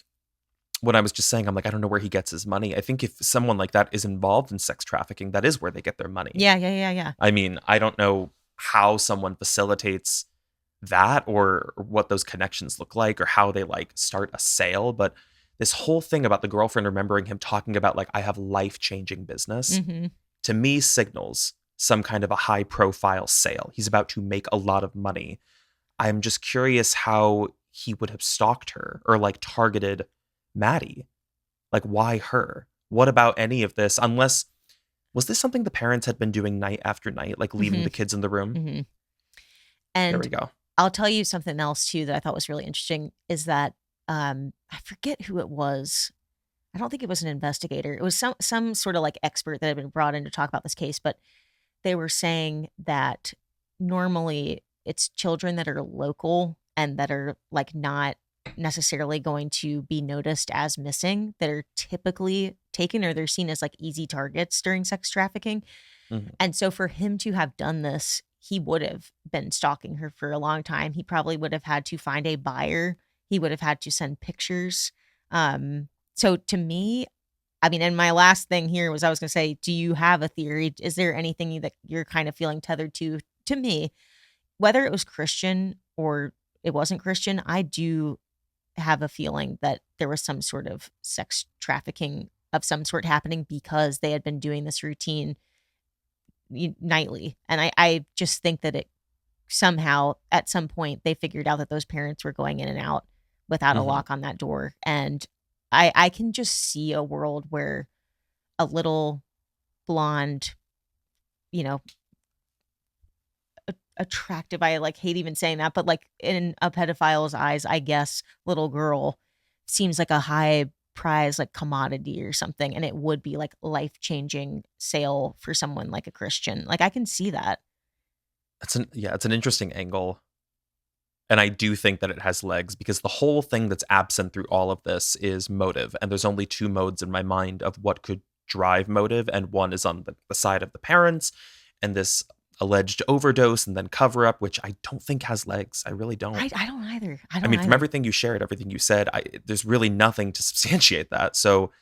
Speaker 2: what I was just saying, I'm like, I don't know where he gets his money. I think if someone like that is involved in sex trafficking, that is where they get their money.
Speaker 3: Yeah.
Speaker 2: I mean, I don't know how someone facilitates that or what those connections look like or how they like start a sale. But this whole thing about the girlfriend remembering him talking about like, I have life-changing business, to me signals some kind of a high-profile sale. He's about to make a lot of money. I'm just curious how he would have stalked her or like targeted Maddie. Like, why her? What about any of this? Unless, was this something the parents had been doing night after night, like leaving the kids in the room?
Speaker 3: And
Speaker 2: there we go.
Speaker 3: I'll tell you something else too that I thought was really interesting is that I forget who it was. I don't think it was an investigator. It was some sort of like expert that had been brought in to talk about this case, but they were saying that normally it's children that are local and that are like not necessarily going to be noticed as missing that are typically taken, or they're seen as like easy targets during sex trafficking.
Speaker 2: Mhm.
Speaker 3: And so for him to have done this, he would have been stalking her for a long time. He probably would have had to find a buyer. He would have had to send pictures. So to me, I mean, and my last thing here was I was going to say, do you have a theory? Is there anything that you're kind of feeling tethered to? To me, whether it was Christian or it wasn't Christian, I do have a feeling that there was some sort of sex trafficking of some sort happening because they had been doing this routine nightly. And I just think that it somehow at some point they figured out that those parents were going in and out without a
Speaker 2: Mhm.
Speaker 3: lock on that door. And I can just see a world where a little blonde, you know, attractive, I like hate even saying that, but like in a pedophile's eyes, I guess, little girl seems like a high prize like commodity or something, and it would be like life-changing sale for someone like a Christian. Like I can see that.
Speaker 2: It's an interesting angle. And I do think that it has legs because the whole thing that's absent through all of this is motive. And there's only two modes in my mind of what could drive motive. And one is on the side of the parents and this alleged overdose and then cover up, which I don't think has legs. I really don't.
Speaker 3: I don't either. I
Speaker 2: I
Speaker 3: don't
Speaker 2: mean, from
Speaker 3: either.
Speaker 2: everything you shared, everything you said, there's really nothing to substantiate that. So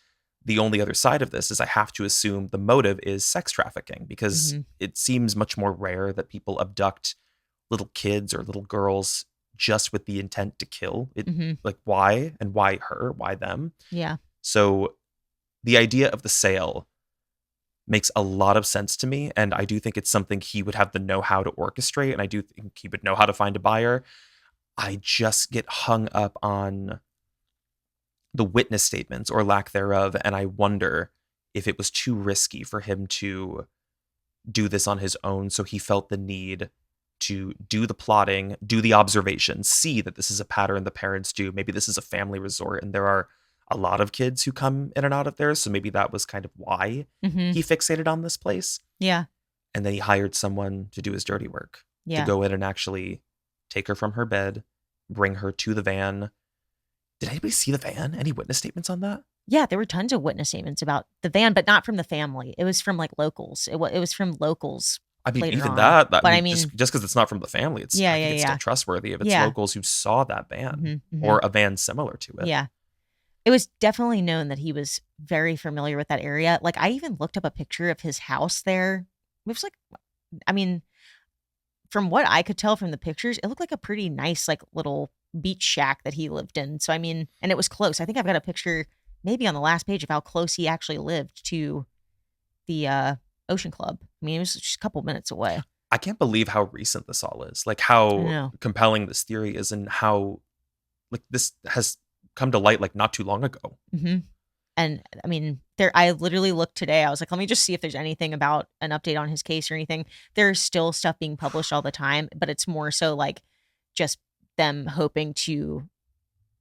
Speaker 2: the only other side of this is I have to assume the motive is sex trafficking because
Speaker 3: Mhm.
Speaker 2: it seems much more rare that people abduct little kids or little girls just with the intent to kill.
Speaker 3: Mhm.
Speaker 2: Like why and why her? Why them?
Speaker 3: Yeah.
Speaker 2: So the idea of the sale makes a lot of sense to me, and I do think it's something he would have the know-how to orchestrate, and I do think he would know how to find a buyer. I just get hung up on the witness statements or lack thereof, and I wonder if it was too risky for him to do this on his own, so he felt the need to do the plotting, do the observations, see that this is a pattern the parents do. Maybe this is a family resort and there are a lot of kids who come in and out of there, so maybe that was kind of why
Speaker 3: Mhm.
Speaker 2: he fixated on this place.
Speaker 3: Yeah.
Speaker 2: And then he hired someone to do his dirty work, to
Speaker 3: Yeah.
Speaker 2: go in and actually take her from her bed, bring her to the van. Did anybody see the van? Any witness statements on that?
Speaker 3: Yeah, there were tons of witness statements about the van, but not from the family. It was from like locals. It was from locals
Speaker 2: I mean,
Speaker 3: later
Speaker 2: even
Speaker 3: on.
Speaker 2: that, I
Speaker 3: But I
Speaker 2: mean,
Speaker 3: mean,
Speaker 2: just because it's not from the family,
Speaker 3: yeah,
Speaker 2: I
Speaker 3: yeah,
Speaker 2: think it's still
Speaker 3: yeah.
Speaker 2: trustworthy if it's
Speaker 3: Yeah.
Speaker 2: locals who saw that van
Speaker 3: Mhm, mhm.
Speaker 2: or a van similar to it.
Speaker 3: Yeah. It was definitely known that he was very familiar with that area. Like I even looked up a picture of his house there. It was like, I mean, from what I could tell from the pictures, it looked like a pretty nice, like little beach shack that he lived in. So, I mean, and it was close. I think I've got a picture maybe on the last page of how close he actually lived to the Ocean Club. I mean, it was just a couple minutes away.
Speaker 2: I can't believe how recent this all is. Like
Speaker 3: I
Speaker 2: how
Speaker 3: know.
Speaker 2: compelling this theory is and how like this has come to light like not too long ago.
Speaker 3: Hmm. And I mean, I literally looked today. I was like, let me just see if there's anything about an update on his case or anything. There's still stuff being published all the time, but it's more so like just them hoping to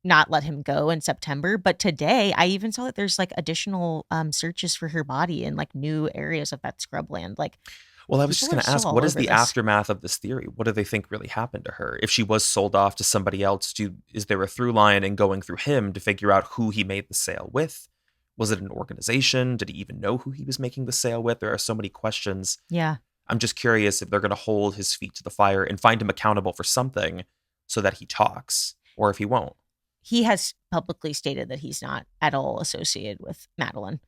Speaker 3: not let him go in September. But today, I even saw that there's like additional searches for her body in like new areas of that scrubland. Like
Speaker 2: Well, I was just
Speaker 3: people are
Speaker 2: going to ask,
Speaker 3: still all
Speaker 2: what is
Speaker 3: over
Speaker 2: the
Speaker 3: this.
Speaker 2: aftermath of this theory? What do they think really happened to her? If she was sold off to somebody else, is there a through line in going through him to figure out who he made the sale with? Was it an organization? Did he even know who he was making the sale with? There are so many questions.
Speaker 3: Yeah.
Speaker 2: I'm just curious if they're going to hold his feet to the fire and find him accountable for something so that he talks, or if he won't.
Speaker 3: He has publicly stated that he's not at all associated with Madeleine.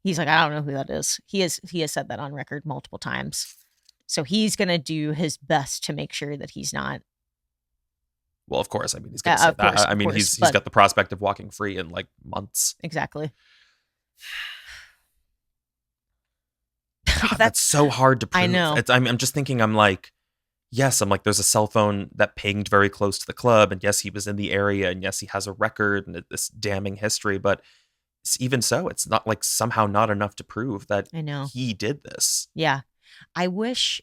Speaker 3: He's like, I don't know who that is. He has said that on record multiple times. So he's going to do his best to make sure that he's not.
Speaker 2: Well, of course. I mean, he's going to say
Speaker 3: Of course,
Speaker 2: that. I
Speaker 3: of
Speaker 2: mean,
Speaker 3: course,
Speaker 2: he's
Speaker 3: but
Speaker 2: got the prospect of walking free in like months.
Speaker 3: exactly.
Speaker 2: God, that's so hard to prove.
Speaker 3: I know.
Speaker 2: I'm just thinking, I'm like, there's a cell phone that pinged very close to the club. And yes, he was in the area. And yes, he has a record and this damning history. But even so, it's not like somehow not enough to prove that
Speaker 3: I know.
Speaker 2: he did this.
Speaker 3: Yeah. I wish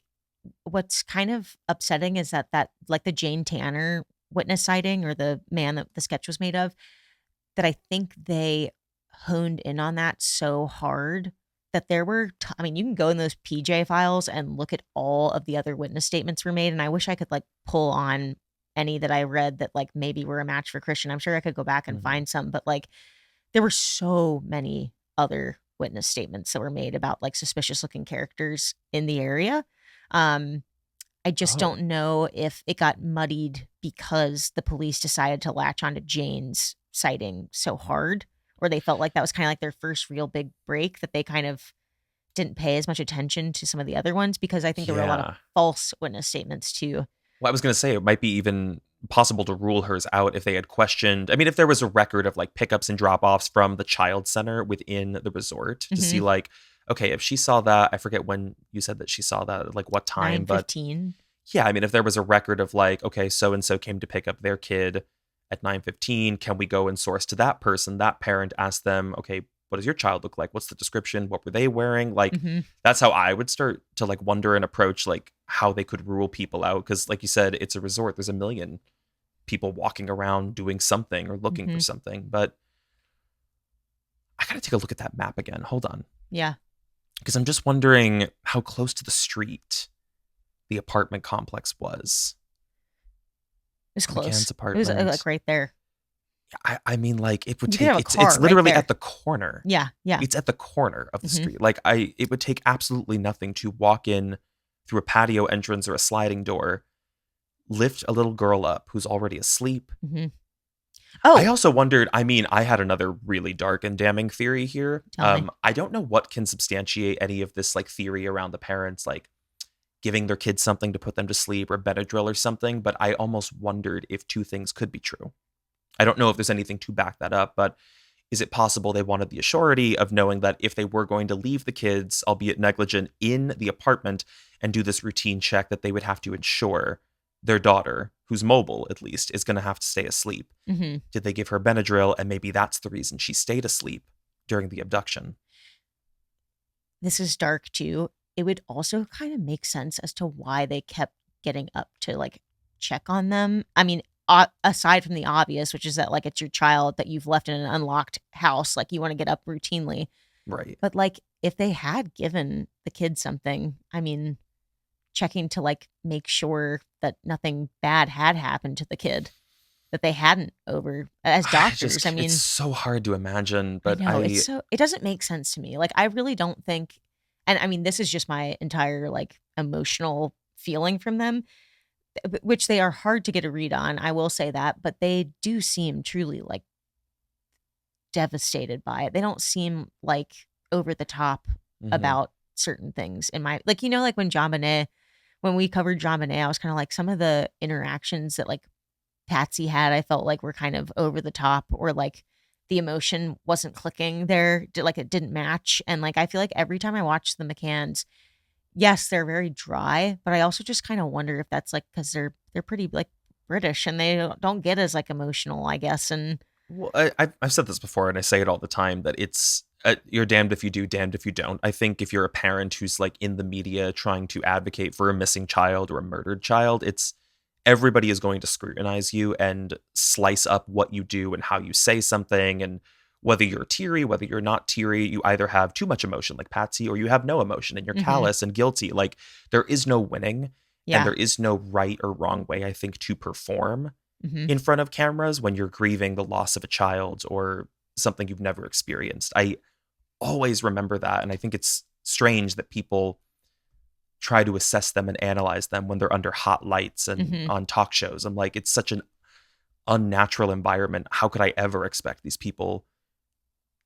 Speaker 3: what's kind of upsetting is that like the Jane Tanner witness sighting or the man that the sketch was made of, that I think they honed in on that so hard that there were, I mean, you can go in those PJ files and look at all of the other witness statements were made. And I wish I could like pull on any that I read that like maybe were a match for Christian. I'm sure I could go back and find some, but like there were so many other witness statements that were made about like suspicious looking characters in the area. I just don't know if it got muddied because the police decided to latch onto Jane's sighting so hard, or they felt like that was kind of like their first real big break, that they kind of didn't pay as much attention to some of the other ones, because I think there were a lot of false witness statements too.
Speaker 2: Well, I was going to say it might be even possible to rule hers out if they had questioned. I mean, if there was a record of like pickups and drop-offs from the child center within the resort to see like, okay, if she saw that, I forget when you said that she saw that, like what time,
Speaker 3: 9:15.
Speaker 2: But yeah, I mean, if there was a record of like, okay, so-and-so came to pick up their kid at 9:15, can we go and source to that person, that parent, ask them, okay, what does your child look like? What's the description? What were they wearing? Like, that's how I would start to like wonder and approach like how they could rule people out. Cause like you said, it's a resort. There's a million people walking around doing something or looking for something. But I got to take a look at that map again. Hold on.
Speaker 3: Yeah.
Speaker 2: Because I'm just wondering how close to the street the apartment complex was.
Speaker 3: It was close.
Speaker 2: McCann's apartment.
Speaker 3: It was like right there.
Speaker 2: I mean, like it would
Speaker 3: You could
Speaker 2: take.
Speaker 3: have a car
Speaker 2: It's literally
Speaker 3: right there.
Speaker 2: at the corner.
Speaker 3: Yeah. Yeah.
Speaker 2: It's at the corner of the street. Like it would take absolutely nothing to walk in through a patio entrance or a sliding door, lift a little girl up who's already asleep.
Speaker 3: Oh,
Speaker 2: I also wondered. I mean, I had another really dark and damning theory here.
Speaker 3: Tell me.
Speaker 2: I don't know what can substantiate any of this like theory around the parents like giving their kids something to put them to sleep or Benadryl or something, but I almost wondered if two things could be true. I don't know if there's anything to back that up, but is it possible they wanted the assurity of knowing that if they were going to leave the kids, albeit negligent, in the apartment and do this routine check, that they would have to ensure their daughter, who's mobile at least, is going to have to stay asleep? Did they give her Benadryl, and maybe that's the reason she stayed asleep during the abduction?
Speaker 3: This is dark too. It would also kind of make sense as to why they kept getting up to like check on them. I mean, aside from the obvious, which is that like it's your child that you've left in an unlocked house, like you want to get up routinely.
Speaker 2: Right.
Speaker 3: But like if they had given the kid something, I mean, checking to like make sure that nothing bad had happened to the kid, that they hadn't as doctors. I mean,
Speaker 2: it's so hard to imagine, but
Speaker 3: it doesn't make sense to me. Like I really don't think, and I mean, this is just my entire like emotional feeling from them, which they are hard to get a read on. I will say that, but they do seem truly like devastated by it. They don't seem like over the top about certain things in my, like, you know, like when we covered JonBenet, I was kind of like some of the interactions that like Patsy had, I felt like were kind of over the top, or like the emotion wasn't clicking there, like it didn't match. And like I feel like every time I watch the McCanns, yes, they're very dry, but I also just kind of wonder if that's like because they're pretty like British and they don't get as like emotional, I guess. And
Speaker 2: well, I've said this before, and I say it all the time, that it's you're damned if you do, damned if you don't. I think if you're a parent who's like in the media trying to advocate for a missing child or a murdered child, it's everybody is going to scrutinize you and slice up what you do and how you say something. And whether you're teary, whether you're not teary, you either have too much emotion like Patsy, or you have no emotion and you're callous and guilty. Like there is no winning and there is no right or wrong way, I think, to perform in front of cameras when you're grieving the loss of a child or something you've never experienced. I always remember that. And I think it's strange that people try to assess them and analyze them when they're under hot lights and on talk shows. I'm like, it's such an unnatural environment. How could I ever expect these people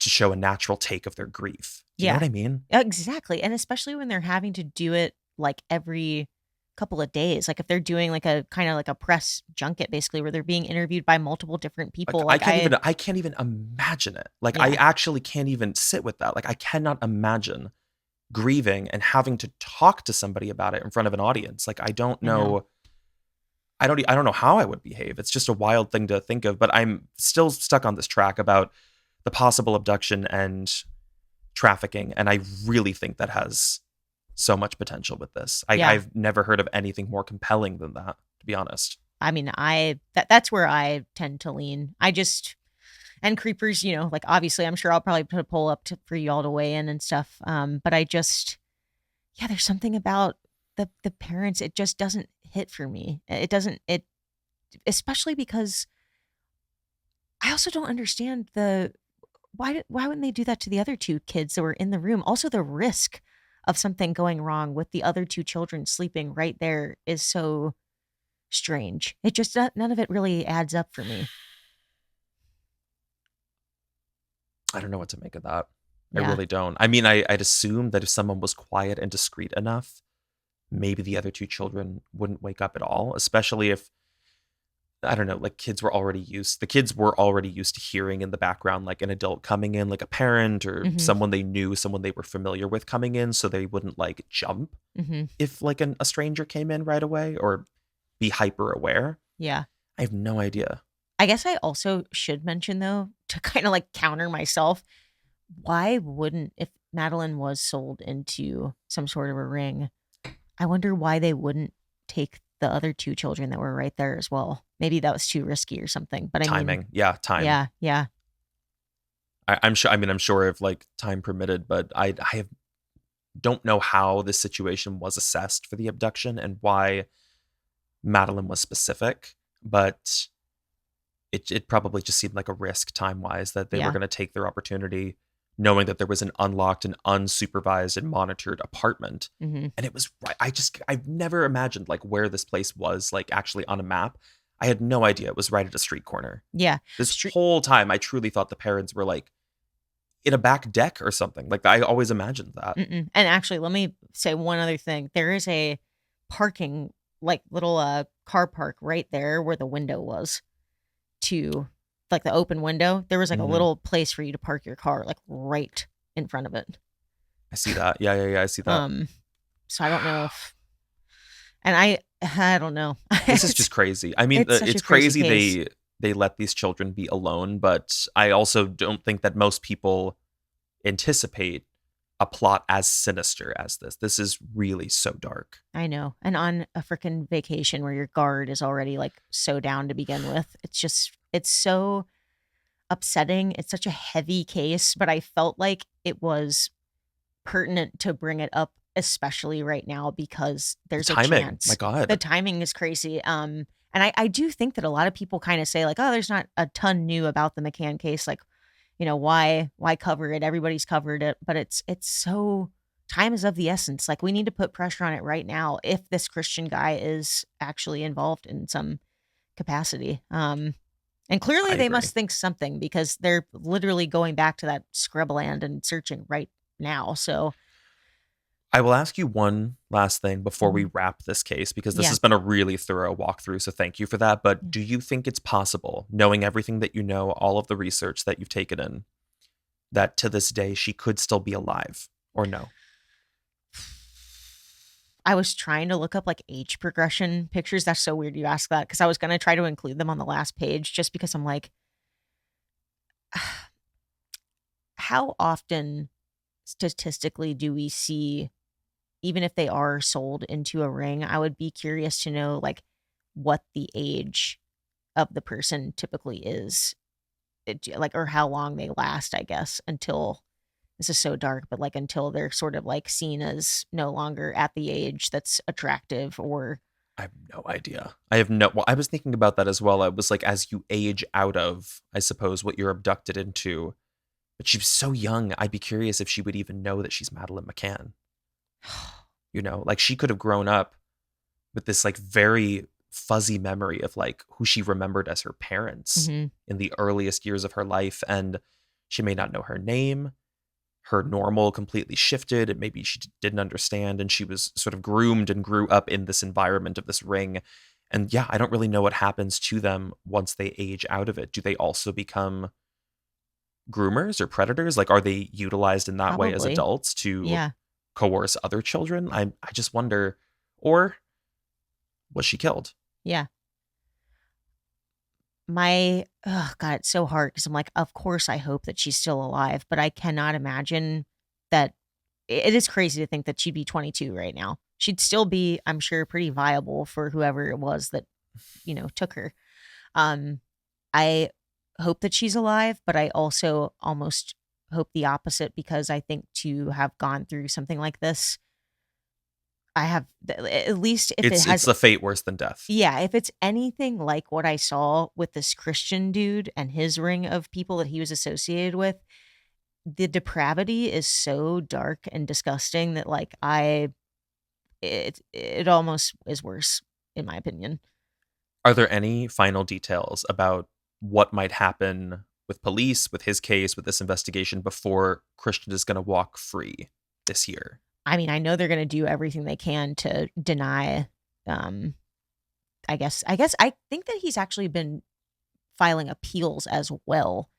Speaker 2: to show a natural take of their grief? Do you know what I mean?
Speaker 3: Exactly. And especially when they're having to do it like every couple of days, like if they're doing like a kind of like a press junket basically where they're being interviewed by multiple different people.
Speaker 2: Like, I can't even imagine it. Like I actually can't even sit with that. Like I cannot imagine grieving and having to talk to somebody about it in front of an audience. Like I don't know. I don't know how I would behave. It's just a wild thing to think of, but I'm still stuck on this track about the possible abduction and trafficking. And I really think that has so much potential with this. I've never heard of anything more compelling than that, to be honest.
Speaker 3: I mean, that's where I tend to lean. I just, And creepers, like obviously, I'm sure I'll probably put a poll up for you all to weigh in and stuff. But I just, yeah, there's something about the parents. It just doesn't hit for me. It doesn't. Especially because I also don't understand why wouldn't they do that to the other two kids that were in the room? Also, the risk of something going wrong with the other two children sleeping right there is so strange. It just none of it really adds up for me.
Speaker 2: I don't know what to make of that. I
Speaker 3: Yeah.
Speaker 2: really don't. I mean, I'd assume that if someone was quiet and discreet enough, maybe the other two children wouldn't wake up at all, especially if, I don't know, like the kids were already used to hearing in the background, like an adult coming in, like a parent or
Speaker 3: Mhm.
Speaker 2: someone they knew, someone they were familiar with coming in, so they wouldn't like jump
Speaker 3: Mhm.
Speaker 2: if like a stranger came in right away or be hyper aware.
Speaker 3: Yeah.
Speaker 2: I have no idea.
Speaker 3: I guess I also should mention though, to kind of like counter myself, why wouldn't, if Madeleine was sold into some sort of a ring, I wonder why they wouldn't take the other two children that were right there as well. Maybe that was too risky or something. But I mean,
Speaker 2: Timing. Yeah, time.
Speaker 3: yeah.
Speaker 2: I'm sure. I mean, I'm sure if like time permitted, but don't know how this situation was assessed for the abduction and why Madeline was specific, but it probably just seemed like a risk time wise that they were
Speaker 3: Yeah.
Speaker 2: going to take their opportunity, knowing that there was an unlocked and unsupervised and monitored apartment,
Speaker 3: Hmm.
Speaker 2: and it was right. I've never imagined like where this place was like actually on a map. I had no idea it was right at a street corner.
Speaker 3: Yeah.
Speaker 2: This whole time, I truly thought the parents were like in a back deck or something. Like I always imagined that.
Speaker 3: Mm-mm. And actually, let me say one other thing. There is a parking, like little car park right there where the window was to like the open window. There was like a
Speaker 2: Mhm.
Speaker 3: little place for you to park your car, like right in front of it.
Speaker 2: I see that. Yeah. I see that.
Speaker 3: So I don't know if, and I don't know.
Speaker 2: This is just crazy. I mean,
Speaker 3: it's such
Speaker 2: it's
Speaker 3: a crazy
Speaker 2: crazy
Speaker 3: case.
Speaker 2: they let these children be alone, but I also don't think that most people anticipate a plot as sinister as this. This is really so dark.
Speaker 3: I know. And on a freaking vacation where your guard is already like so down to begin with, it's so upsetting. It's such a heavy case, but I felt like it was pertinent to bring it up, especially right now, because there's a
Speaker 2: Timing, my
Speaker 3: chance.
Speaker 2: God.
Speaker 3: The timing is crazy. And I do think that a lot of people kind of say like, oh, there's not a ton new about the McCann case. Like, why cover it? Everybody's covered it, but it's so time is of the essence. Like we need to put pressure on it right now if this Christian guy is actually involved in some capacity. And clearly
Speaker 2: I
Speaker 3: they
Speaker 2: agree.
Speaker 3: must think something because they're literally going back to that scrubland and searching right now. So
Speaker 2: I will ask you one last thing before we wrap this case, because this
Speaker 3: yeah.
Speaker 2: has been a really thorough walkthrough. So thank you for that. But do you think it's possible, knowing everything that you know, all of the research that you've taken in, that to this day she could still be alive or no?
Speaker 3: I was trying to look up like age progression pictures. That's so weird you ask that because I was going to try to include them on the last page just because I'm like, how often statistically do we see, even if they are sold into a ring? I would be curious to know like what the age of the person typically is, like, or how long they last, I guess, until this is so dark, but like until they're sort of like seen as no longer at the age that's attractive or
Speaker 2: I have no idea. Well, I was thinking about that as well. I was like, as you age out of, I suppose, what you're abducted into, but she was so young. I'd be curious if she would even know that she's Madeleine McCann. Like she could have grown up with this like very fuzzy memory of like who she remembered as her parents
Speaker 3: Mhm.
Speaker 2: in the earliest years of her life. And she may not know her name. Her normal completely shifted, and maybe she didn't understand, and she was sort of groomed and grew up in this environment of this ring. And yeah, I don't really know what happens to them once they age out of it. Do they also become groomers or predators? Like, are they utilized in that way as
Speaker 3: Probably.
Speaker 2: adults to
Speaker 3: Yeah.
Speaker 2: coerce other children? I just wonder. Or was she killed?
Speaker 3: Yeah. Oh God, it's so hard because I'm like, of course I hope that she's still alive, but I cannot imagine that it is crazy to think that she'd be 22 right now. She'd still be, I'm sure, pretty viable for whoever it was that, took her. Um, I hope that she's alive, but I also almost hope the opposite, because I think to have gone through something like this, I have, at least if
Speaker 2: It's the fate worse than death.
Speaker 3: yeah, if it's anything like what I saw with this Christian dude and his ring of people that he was associated with, the depravity is so dark and disgusting that like it almost is worse, in my opinion.
Speaker 2: Are there any final details about what might happen with police, with his case, with this investigation before Christian is going to walk free this year?
Speaker 3: I mean, I know they're going to do everything they can to deny. I think that he's actually been filing appeals as well,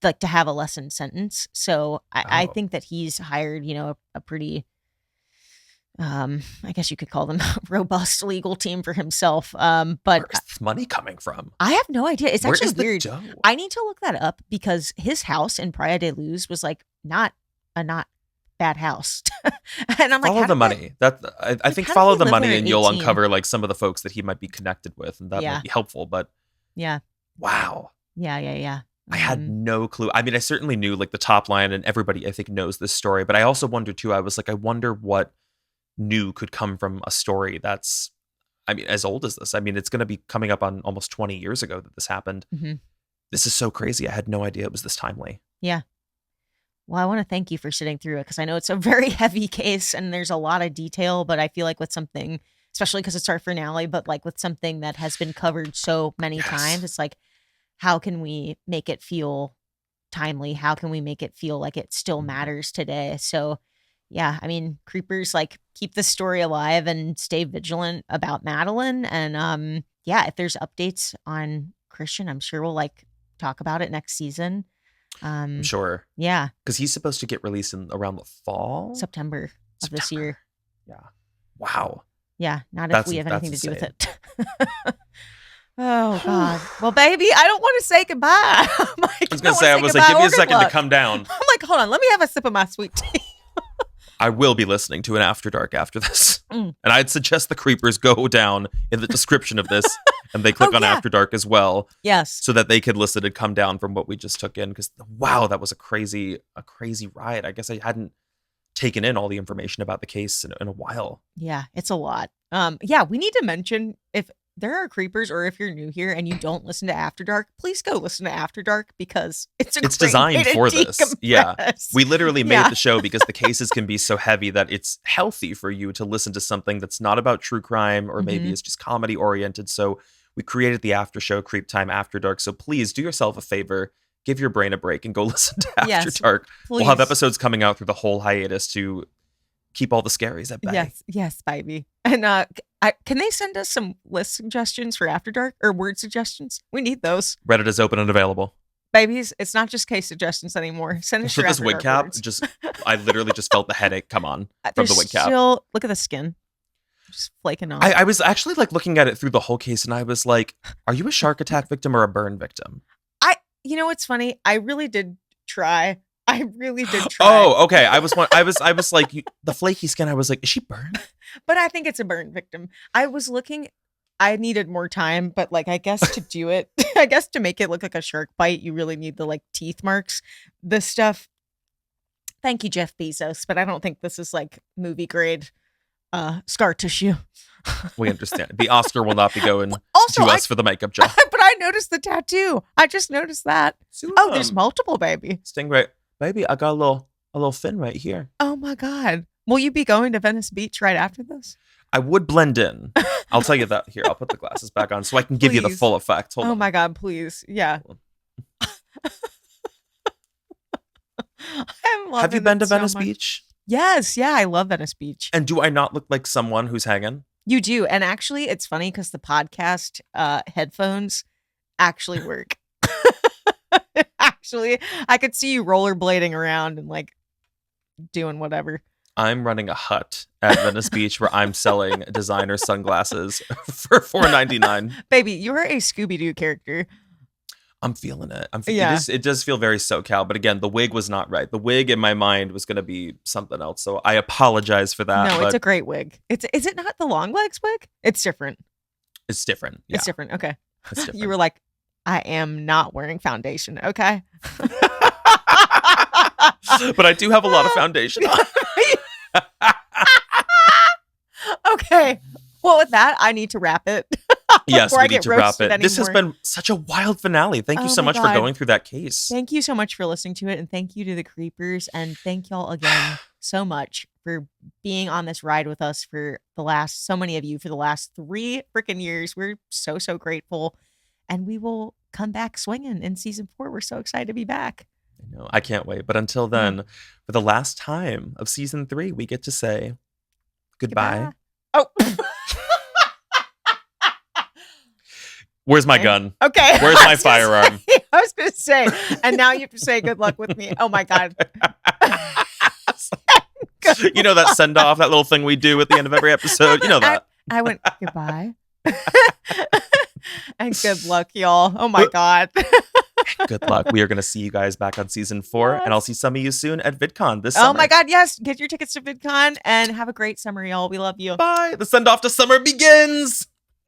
Speaker 3: like to have a lessened sentence. So I think that he's hired, a pretty, I guess you could call them robust legal team for himself. But
Speaker 2: where's this money coming from?
Speaker 3: I have no idea. It's actually weird.
Speaker 2: Dough?
Speaker 3: I need to look that up, because his house in Praia de Luz was like not bad house. And I'm like,
Speaker 2: follow the money. I think follow the money and you'll uncover like some of the folks that he might be connected with, and that might be helpful. But
Speaker 3: yeah,
Speaker 2: wow,
Speaker 3: yeah.
Speaker 2: I had no clue. I mean, I certainly knew like the top line, and everybody I think knows this story. But I also wondered too. I was like, I wonder what new could come from a story that's, I mean, as old as this. I mean, it's going to be coming up on almost 20 years ago that this happened.
Speaker 3: Mm-hmm.
Speaker 2: This is so crazy. I had no idea it was this timely.
Speaker 3: Yeah. Well, I want to thank you for sitting through it, because I know it's a very heavy case and there's a lot of detail, but I feel like with something, especially because it's our finale, but like with something that has been covered so many times, it's like, how can we make it feel timely? How can we make it feel like it still matters today? So yeah, I mean, creepers, like, keep the story alive and stay vigilant about Madeleine. And yeah, if there's updates on Christian, I'm sure we'll like talk about it next season.
Speaker 2: I'm sure.
Speaker 3: Yeah.
Speaker 2: Because he's supposed to get released around the fall?
Speaker 3: September of this year.
Speaker 2: Yeah. Wow.
Speaker 3: Yeah. Not if we have anything to
Speaker 2: insane.
Speaker 3: do with it. Oh, God. Well, baby, I don't want to say goodbye. I
Speaker 2: was going to say, give me a second to come down.
Speaker 3: I'm like, hold on, let me have a sip of my sweet tea.
Speaker 2: I will be listening to an After Dark after this. And I'd suggest the creepers go down in the description of this and they click on After Dark as well.
Speaker 3: Yes.
Speaker 2: So that they could listen and come down from what we just took in. Because, wow, that was a crazy ride. I guess I hadn't taken in all the information about the case in a while.
Speaker 3: Yeah, it's a lot. Yeah, we need to mention, if there are creepers, or if you're new here and you don't listen to After Dark, please go listen to After Dark, because it's
Speaker 2: designed for this. Yeah, we literally made the show because the cases can be so heavy that it's healthy for you to listen to something that's not about true crime, or maybe it's just comedy oriented. So we created the after show, CreepTime After Dark. So please do yourself a favor, give your brain a break and go listen to After Dark. Please. We'll have episodes coming out through the whole hiatus to keep all the scaries at bay.
Speaker 3: Yes, baby. And can they send us some list suggestions for After Dark, or word suggestions? We need those.
Speaker 2: Reddit is open and available.
Speaker 3: Babies, it's not just case suggestions anymore. Send us your
Speaker 2: this wig cap. I literally just felt the headache come on from the wig cap.
Speaker 3: Look at the skin, just flaking off.
Speaker 2: I was actually like looking at it through the whole case, and I was like, "Are you a shark attack victim or a burn victim?"
Speaker 3: It's funny. I really did try.
Speaker 2: Oh, okay. I was like, the flaky skin. I was like, is she burned?
Speaker 3: But I think it's a burn victim. I was looking. I needed more time, but like, I guess to do it, I guess to make it look like a shark bite, you really need the like teeth marks. This stuff. Thank you, Jeff Bezos, but I don't think this is like movie grade scar tissue.
Speaker 2: We understand. The Oscar will not be going to us for the makeup job.
Speaker 3: But I noticed the tattoo. I just noticed that. There's multiple, baby.
Speaker 2: Stingray. Baby, I got a little fin right here.
Speaker 3: Oh my God. Will you be going to Venice Beach right after this?
Speaker 2: I would blend in. I'll tell you that. Here, I'll put the glasses back on so I can give you the full effect. Hold on.
Speaker 3: My God, please. Yeah.
Speaker 2: Have you been to Venice Beach?
Speaker 3: Yes. Yeah, I love Venice Beach.
Speaker 2: And do I not look like someone who's hanging?
Speaker 3: You do. And actually, it's funny because the podcast headphones actually work. Actually, I could see you rollerblading around and like doing whatever.
Speaker 2: I'm running a hut at Venice Beach where I'm selling designer sunglasses for $4.99.
Speaker 3: Baby, you're a Scooby-Doo character.
Speaker 2: I'm feeling it. It does feel very SoCal, but again, the wig was not right. The wig in my mind was going to be something else, so I apologize for that.
Speaker 3: No, it's a great wig. Is it not the long legs wig? It's different.
Speaker 2: It's different. Yeah.
Speaker 3: It's different. Okay.
Speaker 2: It's different.
Speaker 3: You were like, I am not wearing foundation, okay?
Speaker 2: But I do have a lot of foundation on.
Speaker 3: Okay. Well, with that, I need to wrap it.
Speaker 2: Yes,
Speaker 3: before
Speaker 2: we
Speaker 3: I
Speaker 2: need
Speaker 3: get
Speaker 2: to wrap
Speaker 3: roasted
Speaker 2: it. This has
Speaker 3: anymore.
Speaker 2: been such a wild finale. Thank you
Speaker 3: Oh
Speaker 2: so
Speaker 3: my
Speaker 2: much for
Speaker 3: God.
Speaker 2: going through that case.
Speaker 3: Thank you so much for listening to it. And thank you to the Creepers. And thank y'all again so much for being on this ride with us for so many of you for the last 3 freaking years. We're so, so grateful. And we will come back swinging in season 4. We're so excited to be back.
Speaker 2: I know, I can't wait. But until then, for the last time of season 3, we get to say goodbye.
Speaker 3: Oh.
Speaker 2: Where's my gun?
Speaker 3: Okay.
Speaker 2: Where's my firearm?
Speaker 3: I was going to say, and now you have to say good luck with me. Oh my God.
Speaker 2: You know that send off, that little thing we do at the end of every episode? You know that.
Speaker 3: I went goodbye. And good luck, y'all. Oh my God.
Speaker 2: Good luck. We are going to see you guys back on season 4, and I'll see some of you soon at VidCon this summer.
Speaker 3: Oh my God, yes. Get your tickets to VidCon and have a great summer, y'all. We love you.
Speaker 2: Bye. The send off to summer begins.